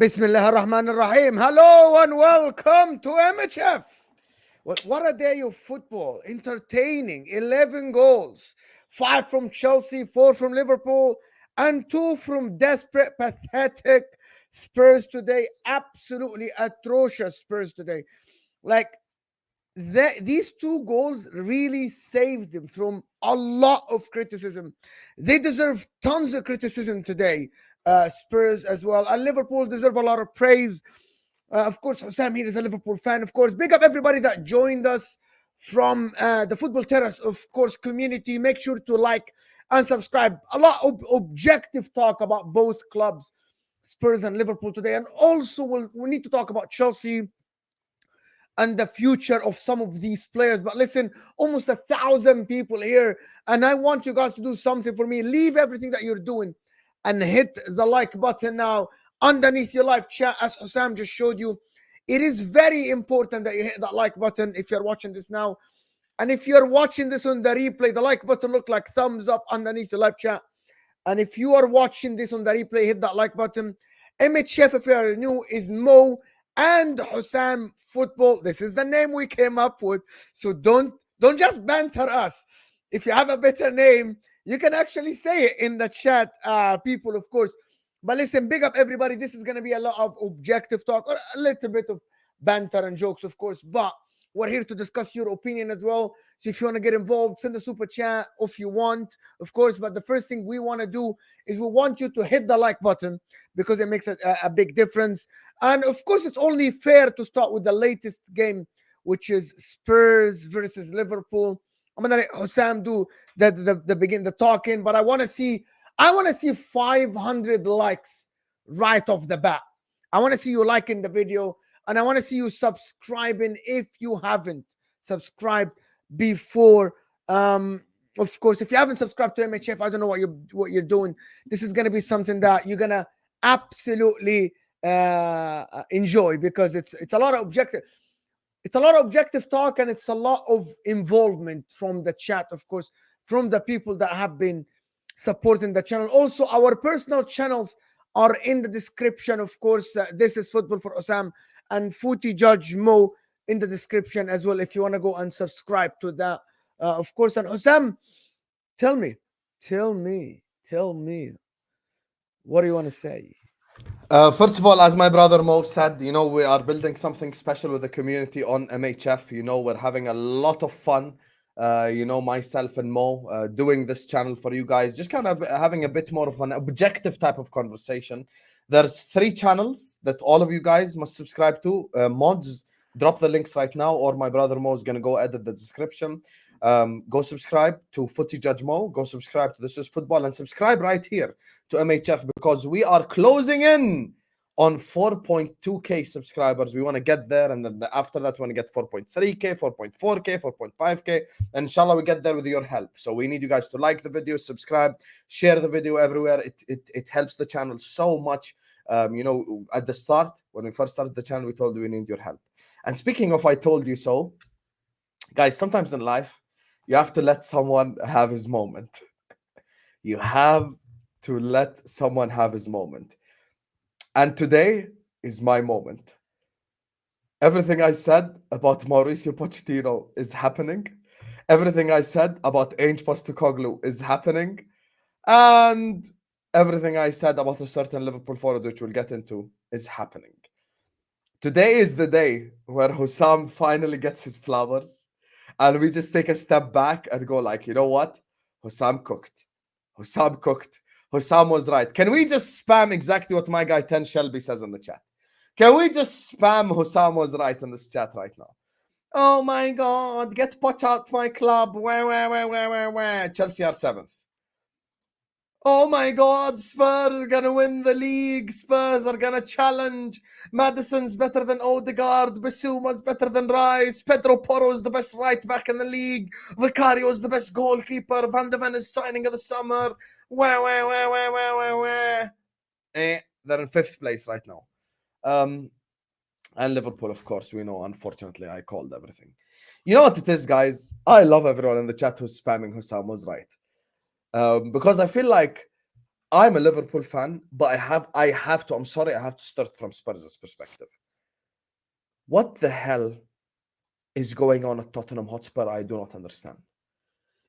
Bismillah ar-Rahman ar-Rahim. Hello and welcome to MHF. What a day of football. Entertaining. 11 goals. 5 from Chelsea, 4 from Liverpool, and 2 from desperate, pathetic Spurs today. Absolutely atrocious Spurs today. Like, these 2 goals really saved them from a lot of criticism. They deserve tons of criticism today. Spurs as well, and Liverpool deserve a lot of praise. Of course, Husam here is a Liverpool fan. Of course, big up everybody that joined us from the Football Terrace, of course, community. Make sure to like and subscribe. A lot of objective talk about both clubs, Spurs and Liverpool today, and also we need to talk about Chelsea and the future of some of these players. But listen, almost 1,000 people here, and I want you guys to do something for me. Leave everything that you're doing and hit the like button now underneath your live chat, as Husam just showed you. It is very important that you hit that like button if you're watching this now. And if you're watching this on the replay, the like button look like thumbs up underneath the live chat. And if you are watching this on the replay, hit that like button. MHF, if you are new, is Mo and Husam Football. This is the name we came up with. So don't just banter us. If you have a better name, you can actually say it in the chat, people, of course. But listen, big up everybody. This is going to be a lot of objective talk, or a little bit of banter and jokes, of course. But we're here to discuss your opinion as well. So if you want to get involved, send a super chat if you want, of course. But the first thing we want to do is we want you to hit the like button because it makes a big difference. And of course, it's only fair to start with the latest game, which is Spurs versus Liverpool. I'm gonna let Husam do the talking, but I want to see 500 likes right off the bat. I want to see you liking the video, and I want to see you subscribing if you haven't subscribed before. Of course, if you haven't subscribed to MHF, I don't know what you're doing. This is gonna be something that you're gonna absolutely enjoy, because it's a lot of objective. It's a lot of objective talk, and it's a lot of involvement from the chat, of course, from the people that have been supporting the channel. Also, our personal channels are in the description, of course. This is Football for Osam and Footy Judge Mo in the description as well, if you want to go and subscribe to that, of course. And Osam, tell me, what do you want to say? First of all, as my brother Mo said, we are building something special with the community on MHF. We're having a lot of fun. Myself and Mo doing this channel for you guys, just kind of having a bit more of an objective type of conversation. There's 3 channels that all of you guys must subscribe to. Mods, drop the links right now, or my brother Mo is going to go edit the description. Go subscribe to Footy Judge Mo, go subscribe to This Is Football, and subscribe right here to MHF, because we are closing in on 4.2k subscribers. We want to get there, and then after that we want to get 4.3k, 4.4k, 4.5k, and inshallah we get there with your help. So we need you guys to like the video, subscribe, share the video everywhere. It helps the channel so much. At the start, when we first started the channel, we told you we need your help. And speaking of I told you so, guys, sometimes in life you have to let someone have his moment. You have to let someone have his moment. And today is my moment. Everything I said about Mauricio Pochettino is happening. Everything I said about Ange Postecoglou is happening. And everything I said about a certain Liverpool forward, which we'll get into, is happening. Today is the day where Husam finally gets his flowers. And we just take a step back and go like, you know what? Husam cooked. Husam cooked. Husam was right. Can we just spam exactly what my guy 10 Shelby says in the chat? Can we just spam Husam was right in this chat right now? Oh my God, get Poch out my club. Where? Chelsea are 7th. Oh my God, Spurs are going to win the league. Spurs are going to challenge. Madison's better than Odegaard. Bissouma's better than Rice. Pedro Porro's the best right back in the league. Vicario's the best goalkeeper. Van de Ven is signing of the summer. Where? They're in 5th place right now. And Liverpool, of course, we know, unfortunately, I called everything. You know what it is, guys? I love everyone in the chat who's spamming Husam was right. Because I feel like I'm a Liverpool fan, but I have to, I'm sorry, I have to start from Spurs' perspective. What the hell is going on at Tottenham Hotspur? I do not understand.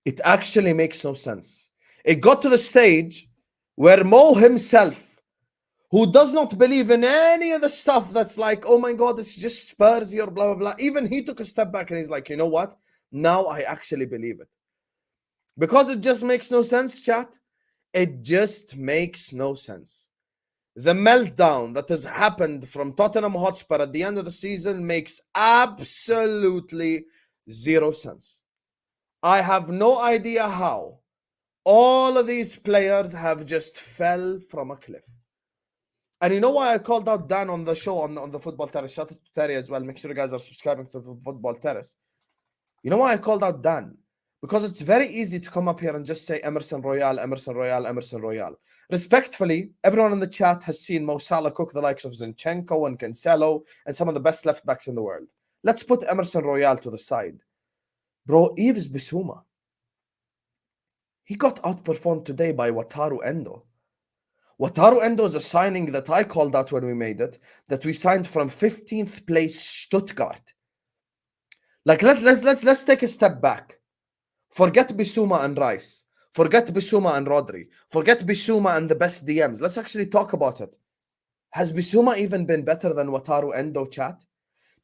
It actually makes no sense. It got to the stage where Mo himself, who does not believe in any of the stuff that's like, oh my God, it's just Spurs here, blah, blah, blah. Even he took a step back and he's like, you know what? Now I actually believe it. Because it just makes no sense, chat. It just makes no sense. The meltdown that has happened from Tottenham Hotspur at the end of the season makes absolutely zero sense. I have no idea how all of these players have just fell from a cliff. And you know why I called out Dan on the show on the Football Terrace? Shout out to Terry as well. Make sure you guys are subscribing to the Football Terrace. You know why I called out Dan? Because it's very easy to come up here and just say Emerson Royale, Emerson Royale, Emerson Royale. Respectfully, everyone in the chat has seen Mo Salah cook the likes of Zinchenko and Cancelo and some of the best left backs in the world. Let's put Emerson Royale to the side. Bro, Yves Bissouma, he got outperformed today by Wataru Endo. Wataru Endo is a signing that I called out when we made it, that we signed from 15th place Stuttgart. Like, let's take a step back. Forget Bissouma and Rice. Forget Bissouma and Rodri. Forget Bissouma and the best DMs. Let's actually talk about it. Has Bissouma even been better than Wataru Endo, chat?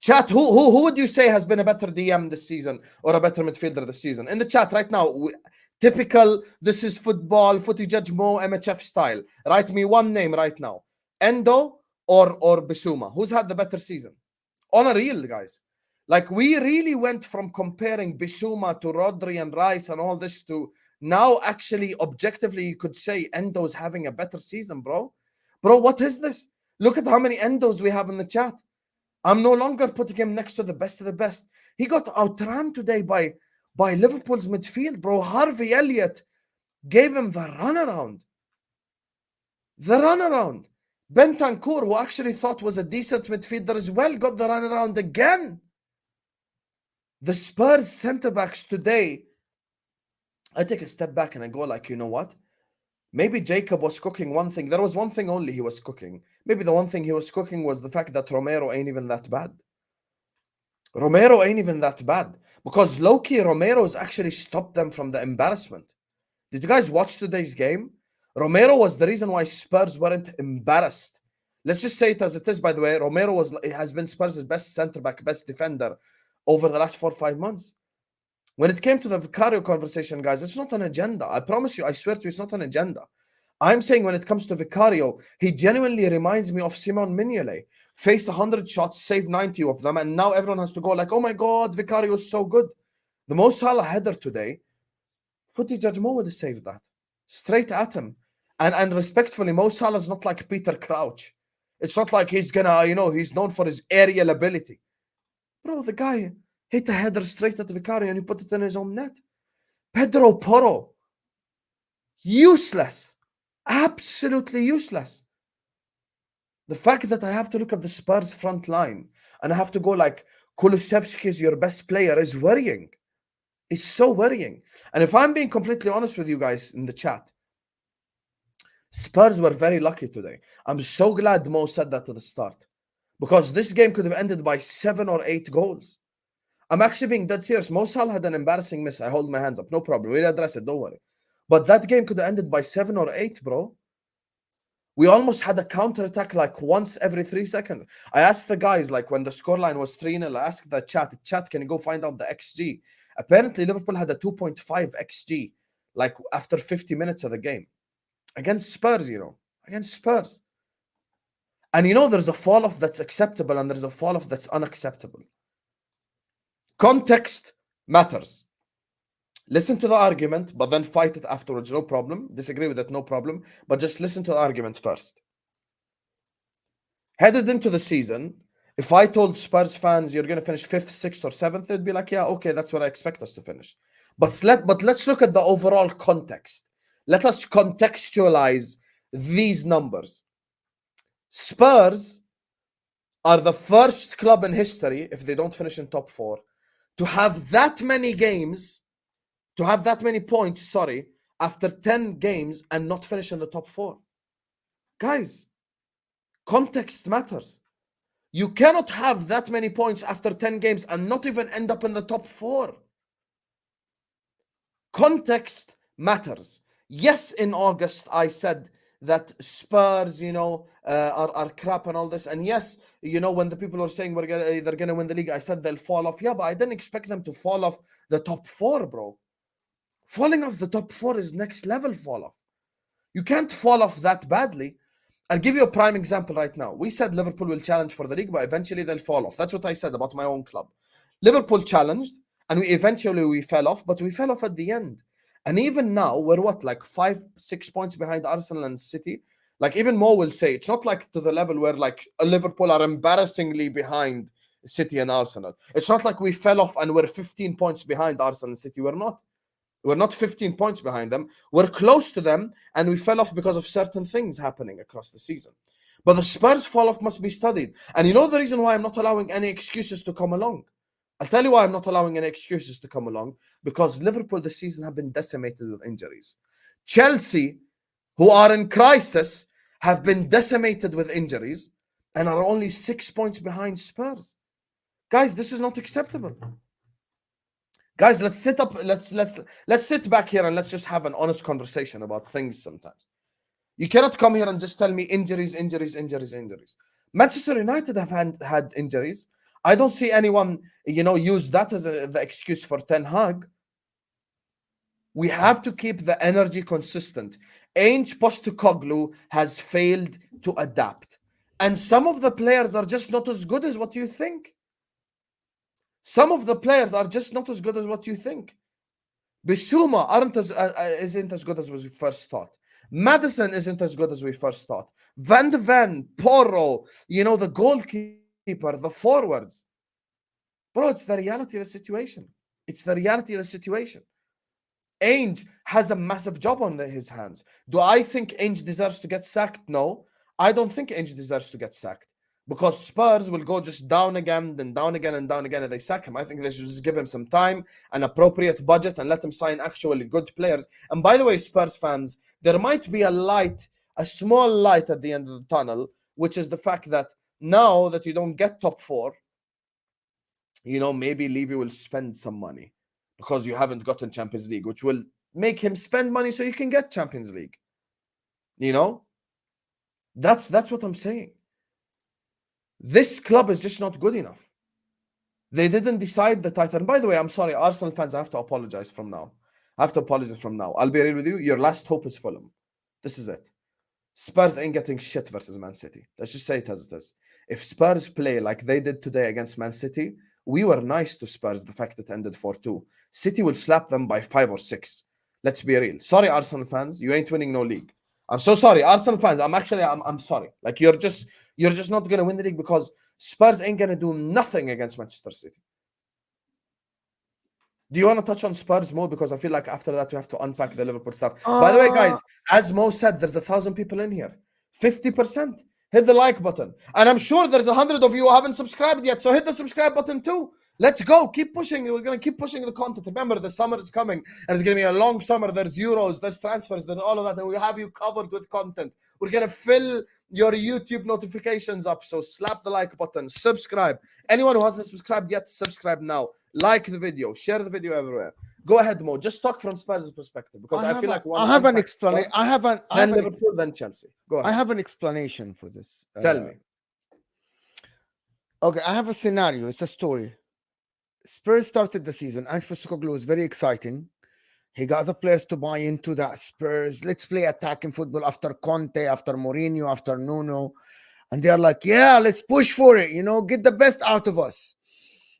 Chat, who would you say has been a better DM this season or a better midfielder this season? In the chat right now, typical, this is football, footy judge Mo, MHF style. Write me one name right now. Endo or Bissouma. Who's had the better season? On a real, guys. Like, we really went from comparing Bissouma to Rodri and Rice and all this to now actually, objectively, you could say Endo's having a better season, bro. Bro, what is this? Look at how many Endos we have in the chat. I'm no longer putting him next to the best of the best. He got outran today by Liverpool's midfield, bro. Harvey Elliott gave him the runaround. The runaround. Bentancur, who actually thought was a decent midfielder as well, got the runaround again. The Spurs centre-backs today, I take a step back and I go like, you know what? Maybe Jacob was cooking one thing. There was one thing only he was cooking. Maybe the one thing he was cooking was the fact that Romero ain't even that bad. Romero ain't even that bad. Because low-key, Romero's actually stopped them from the embarrassment. Did you guys watch today's game? Romero was the reason why Spurs weren't embarrassed. Let's just say it as it is, by the way. Romero has been Spurs' best centre-back, best defender over the last 4 or 5 months. When it came to the Vicario conversation, guys, it's not an agenda. I promise you, I swear to you, it's not an agenda. I'm saying when it comes to Vicario, he genuinely reminds me of Simon Mignolet. Faced 100 shots, saved 90 of them, and now everyone has to go like, oh my God, Vicario is so good. The Mo Salah header today, footy judge Mo would have saved that. Straight at him. And respectfully, Mo Salah is not like Peter Crouch. It's not like he's gonna, he's known for his aerial ability. Bro, the guy hit a header straight at Vicario and he put it in his own net. Pedro Porro, useless. Absolutely useless. The fact that I have to look at the Spurs front line and I have to go like, Kulusevski is your best player is worrying. It's so worrying. And if I'm being completely honest with you guys in the chat, Spurs were very lucky today. I'm so glad Mo said that at the start. Because this game could have ended by 7 or 8 goals. I'm actually being dead serious. Mo Salah had an embarrassing miss. I hold my hands up. No problem. We'll address it. Don't worry. But that game could have ended by 7 or 8, bro. We almost had a counter-attack like once every 3 seconds. I asked the guys, like when the scoreline was 3-0, I asked the chat, can you go find out the XG? Apparently, Liverpool had a 2.5 XG, like after 50 minutes of the game. Against Spurs, Against Spurs. And there's a fall-off that's acceptable and there's a fall-off that's unacceptable. Context matters. Listen to the argument, but then fight it afterwards. No problem. Disagree with it, no problem. But just listen to the argument first. Headed into the season, if I told Spurs fans you're going to finish 5th, 6th, or 7th, they'd be like, yeah, okay, that's what I expect us to finish. But let's look at the overall context. Let us contextualize these numbers. Spurs are the first club in history, if they don't finish in top 4, to have that many games, to have that many points, after 10 games and not finish in the top four? Guys, context matters. You cannot have that many points after 10 games and not even end up in the top four. Context matters. Yes, in August, I said that Spurs, are crap and all this. And yes, when the people were saying they're gonna win the league, I said they'll fall off. Yeah, but I didn't expect them to fall off the top four, bro. Falling off the top four is next level fall off. You can't fall off that badly. I'll give you a prime example right now. We said Liverpool will challenge for the league, but eventually they'll fall off. That's what I said about my own club. Liverpool challenged, and we fell off, but we fell off at the end. And even now, we're like 5-6 points behind Arsenal and City. Like even Mo will say, it's not like to the level where like Liverpool are embarrassingly behind City and Arsenal. It's not like we fell off and we're 15 points behind Arsenal and City. We're not. We're not 15 points behind them. We're close to them, and we fell off because of certain things happening across the season. But the Spurs fall off must be studied. And you know the reason why I'm not allowing any excuses to come along? I'll tell you why I'm not allowing any excuses to come along. Because Liverpool this season have been decimated with injuries. Chelsea, who are in crisis, have been decimated with injuries and are only 6 points behind Spurs. Guys, this is not acceptable. Guys, let's sit back here and let's just have an honest conversation about things sometimes. You cannot come here and just tell me injuries. Manchester United have had injuries. I don't see anyone, use that as the excuse for Ten Hag. We have to keep the energy consistent. Ange Postecoglou has failed to adapt. And some of the players are just not as good as what you think. Some of the players are just not as good as what you think. Bissouma isn't as good as we first thought. Madison isn't as good as we first thought. Van de Ven, Porro, the goalkeeper, the forwards. Bro, it's the reality of the situation. It's the reality of the situation. Ainge has a massive job on his hands. Do I think Ainge deserves to get sacked? No. I don't think Ainge deserves to get sacked. Because Spurs will go just down again, then down again and down again, and they sack him. I think they should just give him some time, an appropriate budget, and let him sign actually good players. And by the way, Spurs fans, there might be a small light at the end of the tunnel, which is the fact that now that you don't get top four, maybe Levy will spend some money because you haven't gotten Champions League, which will make him spend money so you can get Champions League. That's what I'm saying. This club is just not good enough. They didn't decide the title. And by the way, I'm sorry, Arsenal fans, I have to apologize from now. I'll be real with you. Your last hope is Fulham. This is it. Spurs ain't getting shit versus Man City. Let's just say it as it is. If Spurs play like they did today against Man City, we were nice to Spurs, the fact it ended 4-2. City will slap them by 5 or 6. Let's be real. Sorry, Arsenal fans, you ain't winning no league. I'm so sorry, Arsenal fans. I'm sorry. Like you're just not gonna win the league because Spurs ain't gonna do nothing against Manchester City. Do you want to touch on Spurs more? Because I feel like after that we have to unpack the Liverpool stuff. By the way, guys, as Mo said, there's 1,000 people in here. 50%. Hit the like button. And I'm sure there's 100 of you who haven't subscribed yet. So hit the subscribe button too. Let's go. Keep pushing. We're going to keep pushing the content. Remember, the summer is coming. And it's going to be a long summer. There's Euros, there's transfers, there's all of that. And we have you covered with content. We're going to fill your YouTube notifications up. So slap the like button. Subscribe. Anyone who hasn't subscribed yet, subscribe now. Like the video. Share the video everywhere. Go ahead, Mo. Just talk from Spurs' perspective. Because I feel like I have an explanation. Then Liverpool, then Chelsea. Go ahead. I have an explanation for this. Tell me. Okay, I have a scenario. It's a story. Spurs started the season. Ange Postecoglou was very exciting. He got the players to buy into that Spurs. Let's play attacking football after Conte, after Mourinho, after Nuno. And they're like, yeah, let's push for it. Get the best out of us.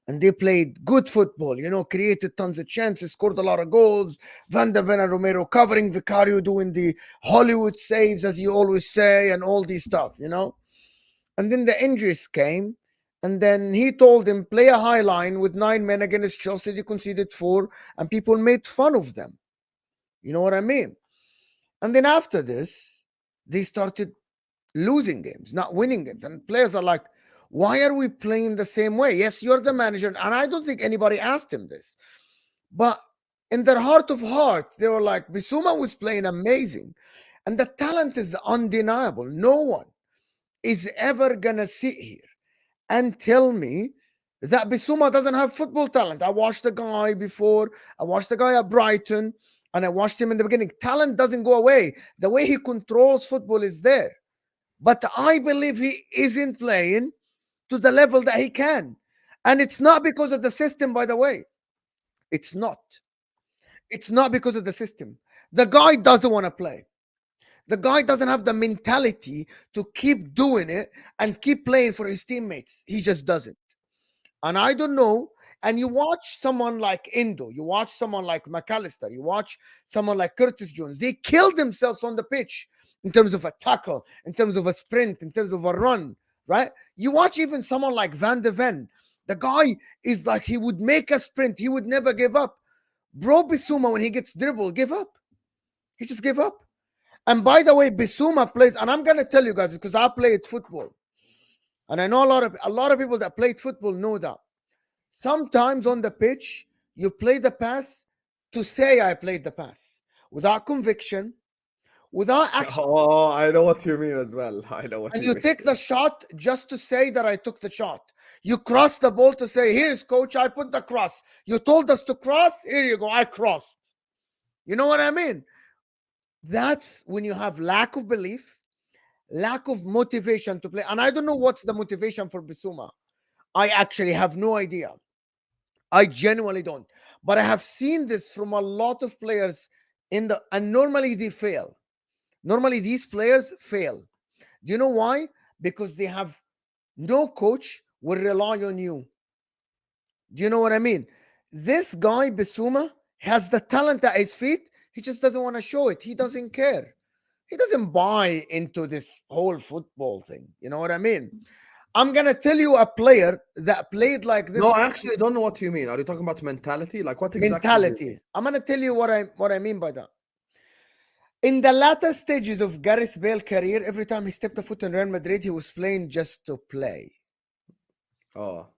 And they played good football, created tons of chances, scored a lot of goals. Van de Ven and Romero covering, Vicario doing the Hollywood saves, as you always say, and all this stuff, And then the injuries came. And then he told him, play a high line with 9 men against Chelsea. They conceded 4, and people made fun of them. You know what I mean? And then after this, they started losing games, not winning games. And players are like, why are we playing the same way? Yes, you're the manager. And I don't think anybody asked him this. But In their heart of hearts, they were like, Bissouma was playing amazing. And the talent is undeniable. No one is ever going to sit here and tell me that Bissouma doesn't have football talent. I watched the guy before, I watched the guy at Brighton, and I watched him in the beginning. Talent doesn't go away. The way he controls football is there. But I believe he isn't playing to the level that he can. And it's not because of the system, by the way. It's not. It's not because of the system. The guy doesn't want to play. The guy doesn't have the mentality to keep doing it and keep playing for his teammates. He just doesn't. And I don't know. And you watch someone like Indo, you watch someone like McAllister, you watch someone like Curtis Jones. They kill themselves on the pitch in terms of a tackle, in terms of a sprint, in terms of a run, right? You watch even someone like Van de Ven. The guy is like he would make a sprint, he would never give up. Bro, Bissouma, when he gets dribble, give up. He just gave up. And by the way, Bissouma plays, and I'm gonna tell you guys because I played football, and I know a lot of people that played football know that. Sometimes on the pitch, you play the pass to say I played the pass without conviction, without action, Oh, I know what you mean as well. I know what and you you mean. take the shot just to say that I took the shot. You cross the ball to say, "Here's coach, I put the cross. You told us to cross. Here you go, I crossed." You know what I mean? That's when you have lack of belief, lack of motivation to play. And I don't know what's the motivation for Bissouma. I actually have no idea. I genuinely don't. But I have seen this from a lot of players and normally they fail. Normally these players fail. Do you know why? Because they have no coach will rely on you. Do you know what I mean? This guy, Bissouma, has the talent at his feet. He just doesn't want to show it. He doesn't care. He doesn't buy into this whole football thing. You know what I mean? I'm gonna tell you a player that played like No, this I actually don't know what you mean. Are you talking about mentality? Like, what exactly do you mean? mentality. I'm gonna tell you what I mean by that. In the latter stages of Gareth Bale's career, every time he stepped a foot in Real Madrid, he was playing just to play. Oh,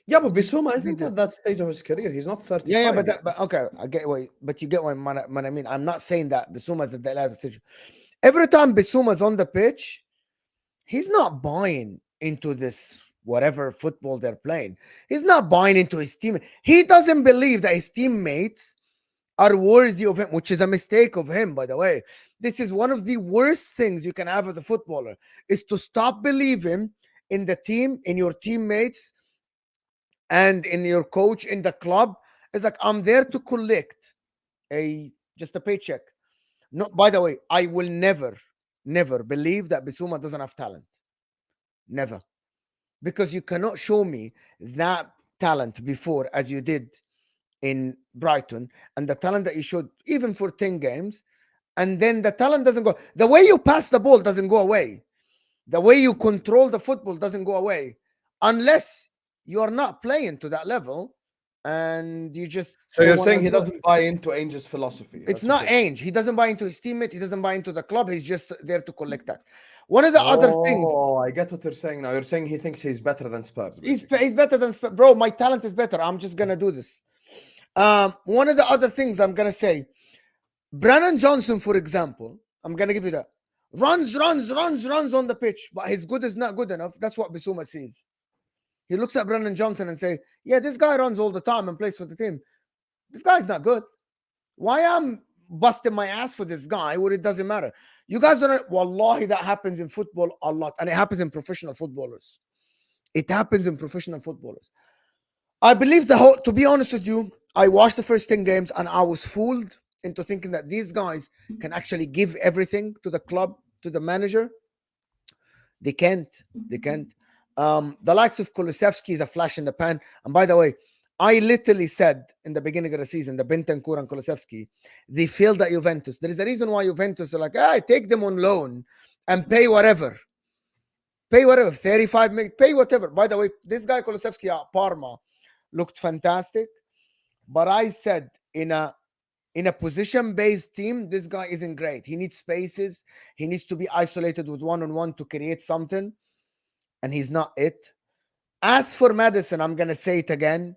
yeah, but Just Bissouma to be isn't there. at that stage of his career. He's not Yeah, 35 but yet. but okay, I get but you get what I mean. I'm not saying that Bissouma's at the latter stage. Every time Bissouma's on the pitch, he's not buying into this whatever football they're playing. He's not buying into his team. He doesn't believe that his teammates are worthy of him, which is a mistake of him, by the way. This is one of the worst things you can have as a footballer is to stop believing in the team, in your teammates, and in your coach, in the club. It's like I'm there to collect just a paycheck. No, by the way, I will never believe that Bissouma doesn't have talent. Never. Because you cannot show me that talent before as you did in Brighton and the talent that you showed even for 10 games, and then the talent doesn't go. The way you pass the ball doesn't go away. The way you control the football doesn't go away unless you are not playing to that level and you just So don't you're want saying to he do it. doesn't buy into Ainge's philosophy? It's That's what not you're saying. Ainge. He doesn't buy into his teammate. He doesn't buy into the club. He's just there to collect that. One of the other things, Oh, I get what you're saying now. You're saying he thinks he's better than Spurs, basically. he's better than bro. My talent is better. I'm just gonna do this. One of the other things I'm gonna say, Brennan Johnson, for example, I'm gonna give you that. Runs on the pitch, but his good is not good enough. That's what Bissouma sees. He looks at Brennan Johnson and say, "Yeah, this guy runs all the time and plays for the team. This guy's not good. Why I'm busting my ass for this guy when it doesn't matter?" You guys don't know. Wallahi, that happens in football a lot, and it happens in professional footballers. It happens in professional footballers. I believe the whole. To be honest with you, I watched the first 10 games and I was fooled into thinking that these guys can actually give everything to the club, to the manager. They can't. They can't. The likes of Kulusevski is a flash in the pan. And by the way, I literally said in the beginning of the season, the Bentancur and Kulusevski, they failed at Juventus. There is a reason why Juventus are like, take them on loan and pay whatever. Pay whatever, 35 million, pay whatever. By the way, this guy Kulusevski at Parma looked fantastic. But I said in a position-based team, this guy isn't great. He needs spaces. He needs to be isolated with one-on-one to create something. And he's not it. As for Madison, I'm gonna say it again.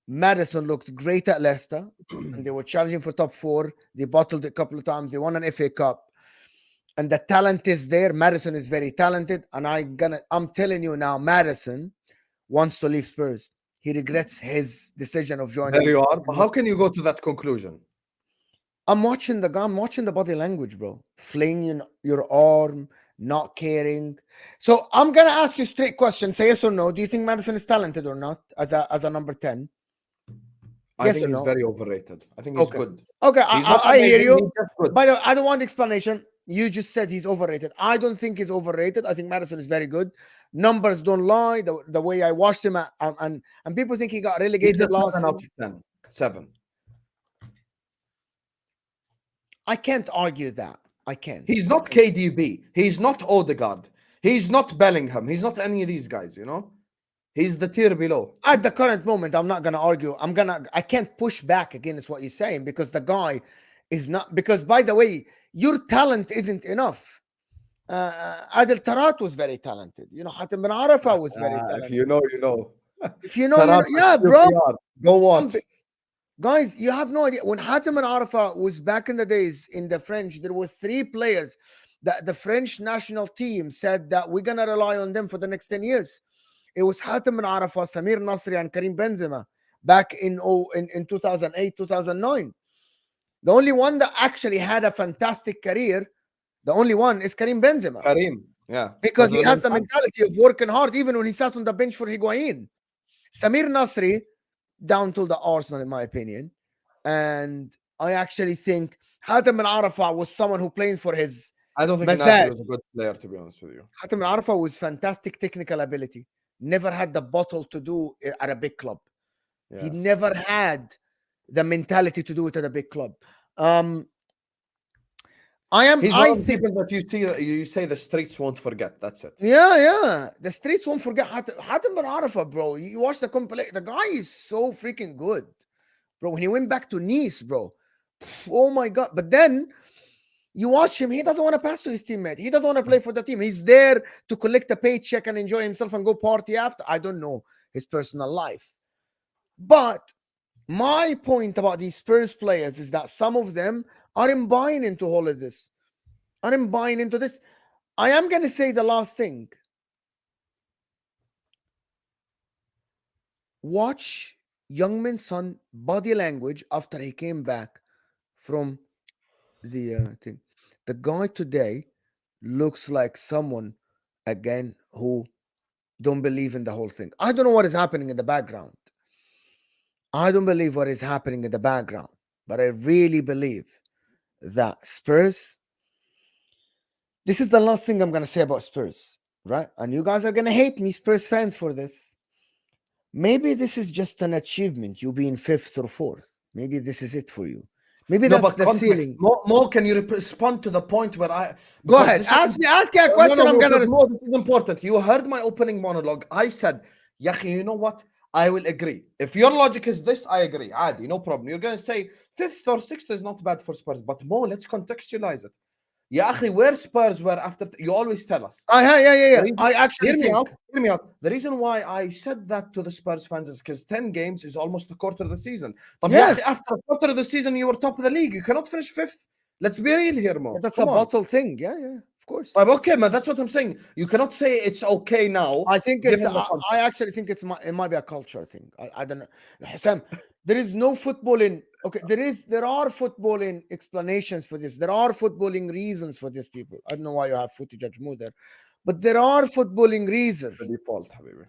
Madison looked great at Leicester, and they were challenging for top four. They bottled it a couple of times. They won an FA Cup, and the talent is there. Madison is very talented, and I'm telling you now, Madison wants to leave Spurs. He regrets his decision of There joining. you are. But how can you go to that conclusion? I'm watching the body language, bro. Flinging your arm, not caring. So I'm gonna ask you a straight question. Say yes or no. Do you think Madison is talented or not as a number 10? I Yes think or he's no? very overrated. I think he's Okay. good. Okay, He's not I hear amazing. you. He's just good. By the way, I don't want explanation. You just said he's overrated. I don't think he's overrated. I think Madison is very good. Numbers don't lie. The way I watched him, and people think he got He's a relegated last 7 out season. of 10. 7. I can't argue that. I can't. He's not KDB. He's not Odegaard. He's not Bellingham. He's not any of these guys, you know? He's the tier below. At the current moment, I'm not gonna argue. I can't push back against what you're saying because the guy is not. Because by the way, your talent isn't enough. Adel Tarat was very talented. You know, Hatem Ben Arafa was very If talented. you know, you know. If you know, you know. Tarab Yeah, bro. QPR. Go watch. Guys, you have no idea. When Hatem Ben Arafa was back in the days in the French, there were three players that the French national team said that we're gonna rely on them for the next 10 years. It was Hatem Ben Arafa, Samir Nasri, and Karim Benzema back in 2008, 2009. The only one that actually had a fantastic career, the only one is Karim Benzema. Karim. Yeah. Because he has the mentality of working hard even when he sat on the bench for Higuain. Samir Nasri, down to the Arsenal, in my opinion. And I actually think Hatem Ben Arafa was someone who played for his I don't think Mazaj. Nasri was a good player, to be honest with you. Hatem Ben Arafa was fantastic technical ability. Never had the bottle to do it at a big club. Yeah. He never had the mentality to do it at a big club. He's one of the people that you say the streets won't forget. That's it. Yeah. The streets won't forget Hatem Ben Arafa, bro. You watch the the guy is so freaking good, bro. When he went back to Nice, bro, oh my god. But then you watch him, he doesn't want to pass to his teammate. He doesn't want to play for the team. He's there to collect a paycheck and enjoy himself and go party after. I don't know his personal life. But my point about these Spurs players is that some of them aren't buying into all of this. Aren't buying into this. I am going to say the last thing. Watch Youngman's son body language after he came back from the thing. The guy today looks like someone again who don't believe in the whole thing. I don't know what is happening in the background. I don't believe what is happening in the background, but I really believe that Spurs. This is the last thing I'm going to say about Spurs, right? And you guys are going to hate me, Spurs fans, for this. Maybe this is just an achievement, you being fifth or fourth. Maybe this is it for you. Maybe No, that's but the context. ceiling. More, can you respond to the point where I Go ahead. Ask me a question. I'm gonna respond. This is important. You heard my opening monologue. I said, Yahi, you know what? I will agree. If your logic is this, I agree. Adi, no problem. You're gonna say fifth or sixth is not bad for Spurs, but more, let's contextualize it. Yahi, where Spurs were after you always tell us. Yeah. I actually hear me out. The reason why I said that to the Spurs fans is because 10 games is almost a quarter of the season. Yes. After a quarter of the season, you were top of the league. You cannot finish fifth. Let's be real here, Mo. That's a bottle thing. Yeah, of course. Okay, man, that's what I'm saying. You cannot say it's okay now. I think I actually think it might be a culture thing. I don't know. Husam, there is no footballing. Okay, there are footballing explanations for this. There are footballing reasons for this, people. I don't know why you have footy judge Mo there, but there are footballing reasons. The default, habibi.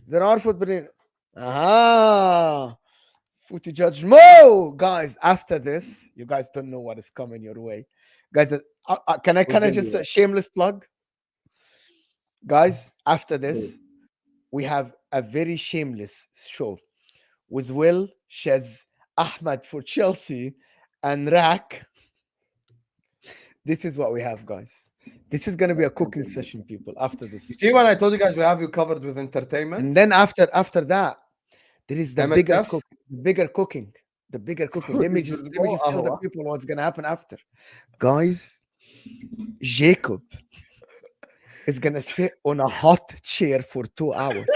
There are footballing. Footy judge Mo, guys. After this, you guys don't know what is coming your way, guys. Can I just a shameless plug, guys? After this, we have a very shameless show with Will, Shez, Ahmed for Chelsea, and Rak. This is what we have, guys. This is gonna be a cooking session, people. After this, you see, when I told you guys we have you covered with entertainment, and then after that, there is the bigger cooking. The bigger cooking. Let me just tell the people what's gonna happen after, guys. Jacob is gonna sit on a hot chair for 2 hours.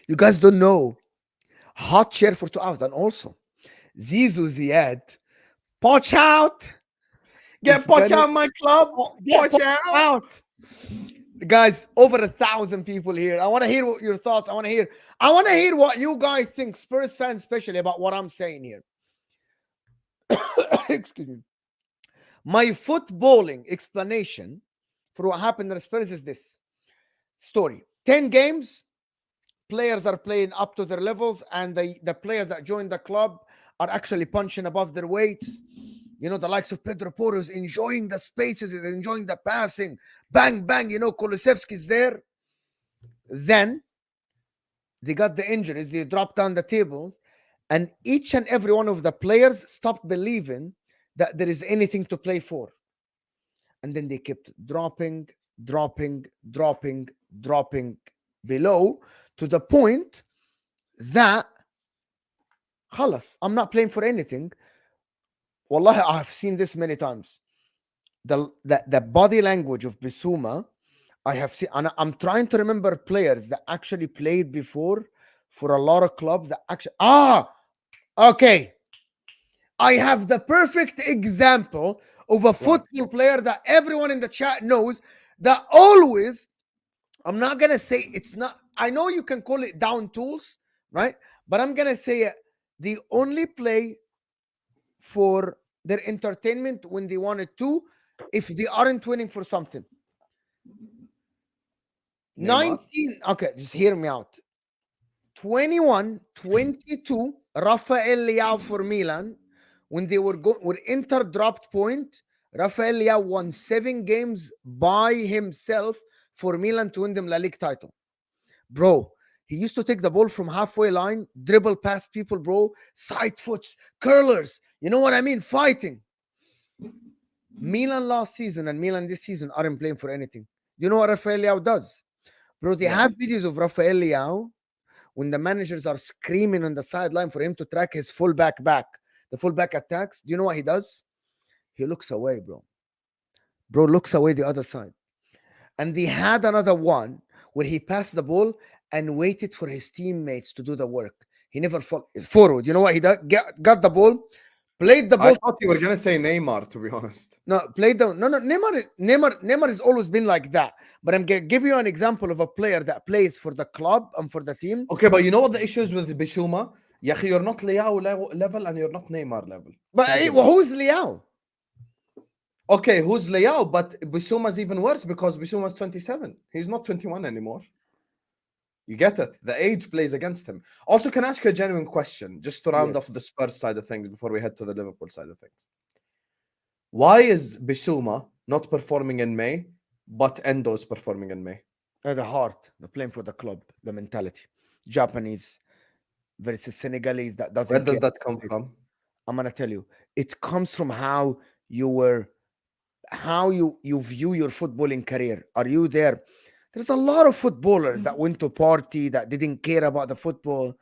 You guys don't know. Hot chair for 2 hours. And also, Zizou Ziad, watch out, is Get Poch gonna out my club. get Poch out. out. Guys, over 1,000 people here. I want to hear what your thoughts. I want to hear what you guys think, Spurs fans especially, about what I'm saying here. Excuse me. My footballing explanation for what happened in the Spurs is this story. 10 games, players are playing up to their levels, and the players that join the club are actually punching above their weights. You know, the likes of Pedro Porro is enjoying the spaces, is enjoying the passing. Bang, bang, Kulusevski's there. Then they got the injuries, they dropped down the table, and each and every one of the players stopped believing that there is anything to play for. And then they kept dropping, dropping, dropping, dropping below, to the point that خلص, I'm not playing for anything. Wallahi, I've seen this many times. The body language of Bissouma, I have seen, and I'm trying to remember players that actually played before for a lot of clubs that actually. Okay. I have the perfect example of a football player that everyone in the chat knows that always, I'm not going to say it's not, I know you can call it down tools, right? But I'm going to say they only play for their entertainment when they wanted to, if they aren't winning for something. Neymar. 19, okay, just hear me out. 21, 22, Rafael Leao for Milan. When they were Inter dropped point, Rafael Leao won 7 games by himself for Milan to win them La Ligue title. Bro, he used to take the ball from halfway line, dribble past people, bro, side foots, curlers. You know what I mean? Fighting. Milan last season and Milan this season aren't playing for anything. You know what Rafael Leao does? Bro, they have videos of Rafael Leao when the managers are screaming on the sideline for him to track his fullback back. The fullback attacks. Do you know what he does? He looks away, bro. Bro looks away the other side. And they had another one where he passed the ball and waited for his teammates to do the work. He never forward. You know what he did? Got the ball, played the ball. I thought you were gonna say Neymar, to be honest. No, Neymar has always been like that. But I'm gonna give you an example of a player that plays for the club and for the team. Okay, but you know what the issue is with Bissouma? Yahi, you're not Leao level and you're not Neymar level. But who's Leao? Okay, who's Leao? But Bissouma's even worse because Bissouma's 27. He's not 21 anymore. You get it? The age plays against him. Also, can I ask you a genuine question, just to round off the Spurs side of things before we head to the Liverpool side of things? Why is Bissouma not performing in May, but Endo's performing in May? The heart, the playing for the club, the mentality. Japanese versus Senegalese. That doesn't. Where does that come from? I'm gonna tell you. It comes from how you view your footballing career. Are you there? There's a lot of footballers that went to party that didn't care about the football.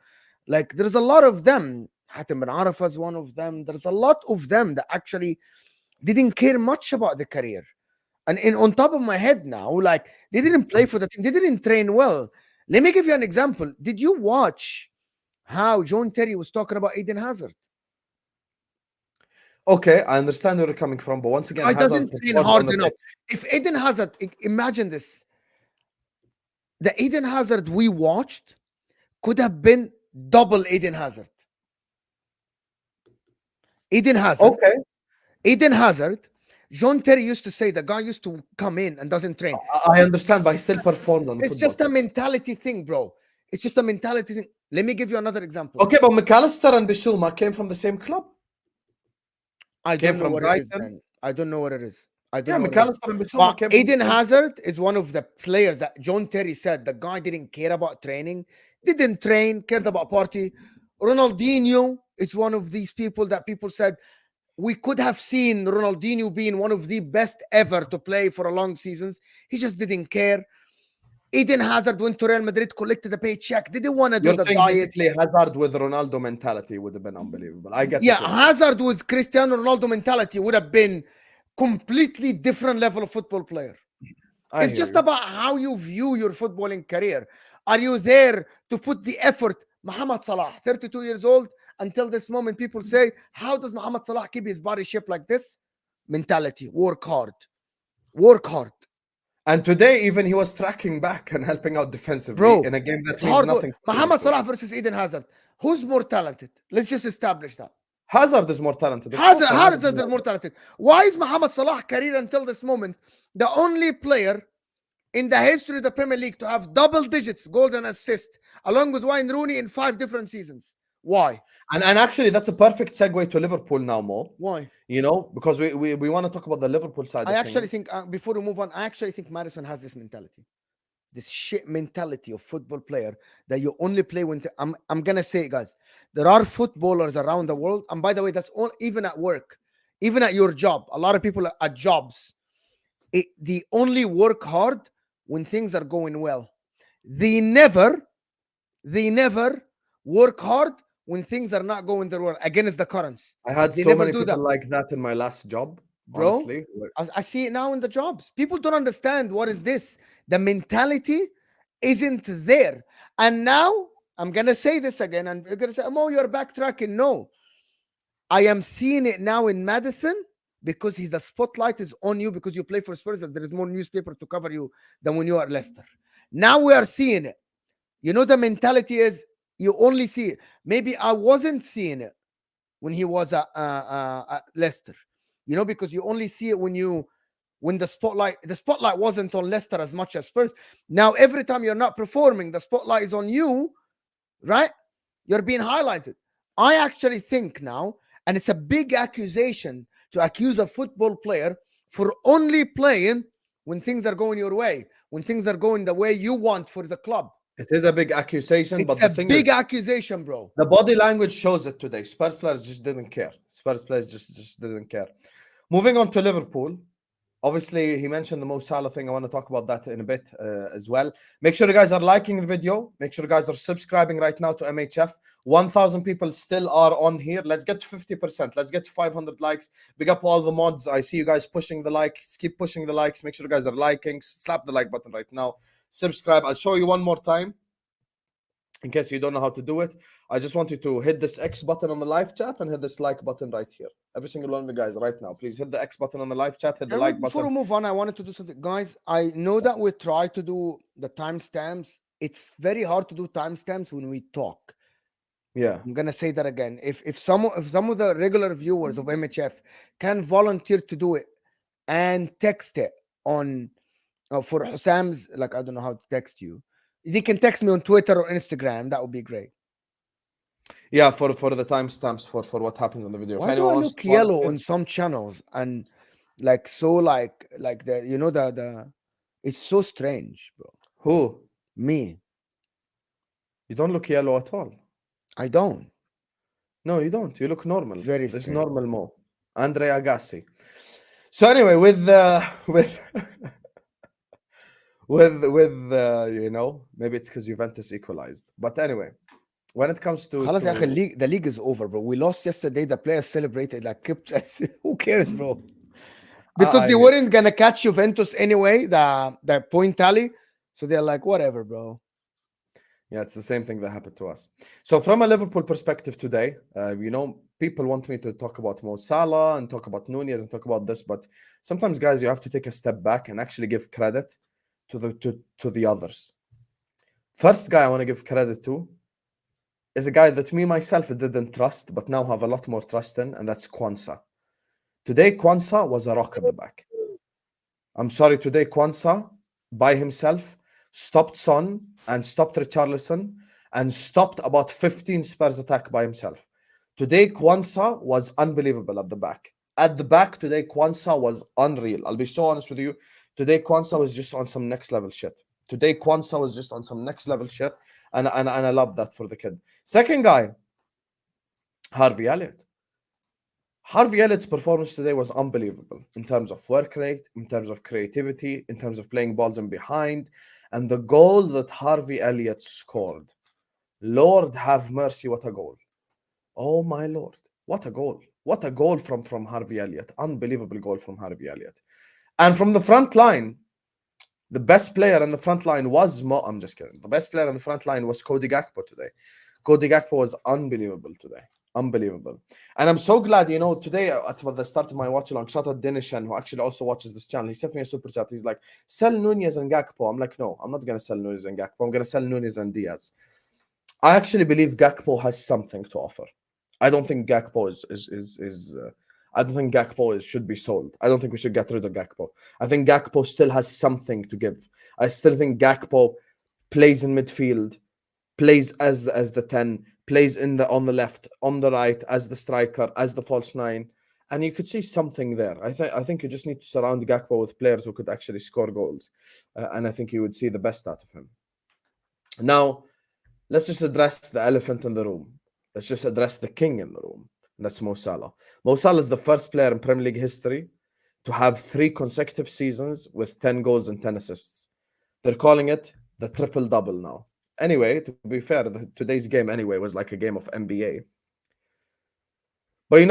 Like there's a lot of them. Hatem Ben Arfa is one of them. There's a lot of them that actually didn't care much about the career. And on top of my head now, like they didn't play for the team. They didn't train well. Let me give you an example. Did you watch how John Terry was talking about Eden Hazard? Okay, I understand where you're coming from, but once again, I doesn't train hard enough. If Eden Hazard, imagine this. The Eden Hazard we watched could have been double Eden Hazard. Eden Hazard. Okay. Eden Hazard. John Terry used to say the guy used to come in and doesn't train. I understand, but he still performed on the It's just a mentality thing, bro. It's just a mentality thing. Let me give you another example. Okay, but McAllister and Bissouma came from the same club. I don't know what it is. I don't know what it is. I don't know. McAllister and Bissouma came from Eden Hazard is one of the players that John Terry said the guy didn't care about training, didn't train, cared about party. Ronaldinho is one of these people that people said we could have seen Ronaldinho being one of the best ever to play for a long seasons. He just didn't care. Eden Hazard went to Real Madrid, collected a paycheck. They didn't want to do the diet. Basically, Hazard with Ronaldo mentality would have been unbelievable. I get. Yeah, Hazard with Cristiano Ronaldo mentality would have been completely different level of football player. It's just about how you view your footballing career. Are you there to put the effort? Muhammad Salah, 32 years old. Until this moment, people say, how does Muhammad Salah keep his body shape like this? Mentality, work hard. Work hard. And today, even he was tracking back and helping out defensively Bro, in a game that it's means hard work. nothing for Muhammad Liverpool. Salah versus Eden Hazard. Who's more talented? Let's just establish that. Hazard is more talented, of course. I'll never Hazard deny is more that. talented. Why is Muhammad Salah career until this moment the only player in the history of the Premier League to have double digits goal and assist along with Wayne Rooney in 5 different seasons? Why? And actually, that's a perfect segue to Liverpool now, Mo. Why? You know, because we want to talk about the Liverpool side I of actually things. think, before we move on, I actually think Madison has this mentality. This shit mentality of football player that you only play when I'm gonna say it, guys. There are footballers around the world, and by the way, that's all, even at work, even at your job. A lot of people at jobs, they only work hard when things are going well. They never work hard when things are not going their way against the currents. I had They so never many do people that, like that in my last job, bro. honestly. I see it now in the jobs. People don't understand what is this. The mentality isn't there. And now I'm gonna say this again, and you're gonna say, "Oh, you're backtracking." No, I am seeing it now in Madison because the spotlight is on you because you play for Spurs, and there is more newspaper to cover you than when you are Leicester. Now we are seeing it. You know, the mentality is you only see it. Maybe I wasn't seeing it when he was at Leicester. You know, because you only see it when the spotlight wasn't on Leicester as much as Spurs. Now every time you're not performing, the spotlight is on you, right? You're being highlighted. I actually think now, and it's a big accusation to accuse a football player for only playing when things are going your way, when things are going the way you want for the club. It is a big accusation, It's but a the thing is, big accusation, bro. the body language shows it today. Spurs players just didn't care. Spurs players just didn't care. Moving on to Liverpool. Obviously, he mentioned the Mo Salah thing. I want to talk about that in a bit as well. Make sure you guys are liking the video. Make sure you guys are subscribing right now to MHF. 1,000 people still are on here. Let's get to 50%. Let's get to 500 likes. Big up all the mods. I see you guys pushing the likes. Keep pushing the likes. Make sure you guys are liking. Slap the like button right now. Subscribe. I'll show you one more time. In case you don't know how to do it, I just want you to hit this X button on the live chat and hit this like button right here. Every single one of the guys right now, please hit the X button on the live chat, hit the And like before button. we move on, I wanted to do something. Guys, I know that we try to do the timestamps. It's very hard to do timestamps when we talk. Yeah. I'm gonna say that again. If some of the regular viewers of MHF can volunteer to do it and text it on for Husam's, like, I don't know how to text you. They can text me on Twitter or Instagram. That would be great. Yeah, for the timestamps for what happens on the video. If Why do I anyone wants look to yellow volunteer, on some channels and like so like the the it's so strange, bro. who? Me, You don't look yellow at all. I don't. No, you don't. You look normal. Very This is strange. normal Mo. Andre Agassi. So anyway, with with you know, maybe it's because Juventus equalized. But anyway, when it comes to خلاص يا اخي the league is over, bro. We lost yesterday. The players celebrated like kept. Who cares, bro? Because they weren't gonna catch Juventus anyway. The point tally, so they're like, whatever, bro. Yeah, it's the same thing that happened to us. So from a Liverpool perspective today, you know, people want me to talk about Mo Salah and talk about Nunez and talk about this, but sometimes, guys, you have to take a step back and actually give credit to the others. First guy I want to give credit to is a guy that me myself didn't trust, but now have a lot more trust in, and that's Kwanzaa. Today, Kwanzaa was a rock at the back. I'm sorry, today Kwanzaa by himself stopped Son and stopped Richarlison and stopped about 15 Spurs attack by himself. Today, Kwanzaa was unbelievable at the back. At the back, today, Kwanzaa was unreal. I'll be so honest with you. Today, Kwanzaa was just on some next level shit. Today, Kwanzaa was just on some next level shit. And I love that for the kid. Second guy, Harvey Elliott. Harvey Elliott's performance today was unbelievable in terms of work rate, in terms of creativity, in terms of playing balls in behind. And the goal that Harvey Elliott scored, Lord have mercy, what a goal. Oh my Lord, what a goal. What a goal from Harvey Elliott. Unbelievable goal from Harvey Elliott. And from the front line, The best player in the front line was I'm just kidding. The best player in the front line was Cody Gakpo today. Cody Gakpo was unbelievable today. Unbelievable. And I'm so glad, today at the start of my watch along, shout out Dinishan, who actually also watches this channel. He sent me a super chat. He's like, sell Nunez and Gakpo. I'm like, no, I'm not going to sell Nunez and Gakpo. I'm going to sell Nunez and Diaz. I actually believe Gakpo has something to offer. I don't think Gakpo I don't think should be sold. I don't think we should get rid of Gakpo. I think Gakpo still has something to give. I still think Gakpo plays in midfield, plays as the 10, plays in the on the left, on the right, as the striker, as the false nine. And you could see something there. I think you just need to surround Gakpo with players who could actually score goals. And I think you would see the best out of him. Now, let's just address the elephant in the room. Let's just address the king in the room. And that's Mo Salah. Mo Salah is the first player in Premier League history to have 3 consecutive seasons with 10 goals and 10 assists. They're calling it the triple double now. Anyway, to be fair, today's game anyway was like a game of NBA. But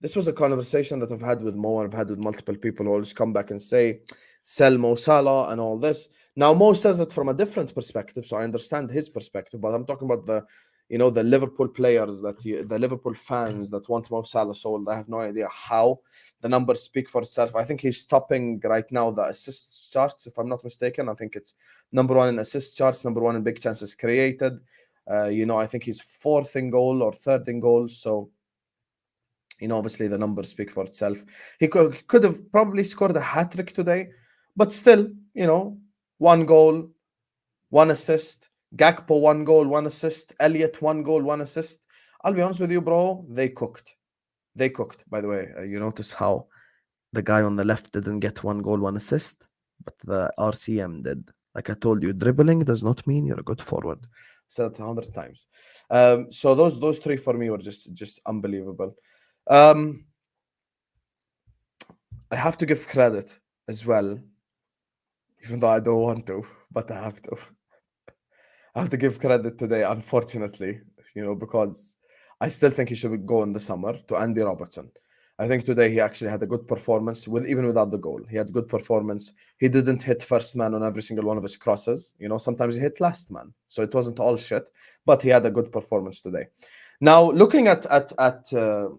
this was a conversation that I've had with Mo, and I've had with multiple people who always come back and say, sell Mo Salah and all this. Now, Mo says it from a different perspective, so I understand his perspective, but I'm talking about the Liverpool players, the Liverpool fans that want Mo Salah sold. I have no idea how. The numbers speak for itself. I think he's topping right now the assist charts, if I'm not mistaken. I think it's number 1 in assist charts, number 1 in big chances created. I think he's 4th in goal or 3rd in goals, so obviously the numbers speak for itself. He could have probably scored a hat-trick today, but still, 1 goal, 1 assist. Gakpo 1 goal, 1 assist. Elliott 1 goal, 1 assist. I'll be honest with you, bro. They cooked. By the way, you notice how the guy on the left didn't get 1 goal, 1 assist, but the RCM did. Like I told you, dribbling does not mean you're a good forward. Said it 100 times. So those 3 for me were just unbelievable. I have to give credit as well, even though I don't want to, but I have to. I have to give credit today, unfortunately, because I still think he should go in the summer to Andy Robertson. I think today he actually had a good performance, even without the goal. He had a good performance. He didn't hit first man on every single one of his crosses. Sometimes he hit last man, so it wasn't all shit. But he had a good performance today. Now, looking at the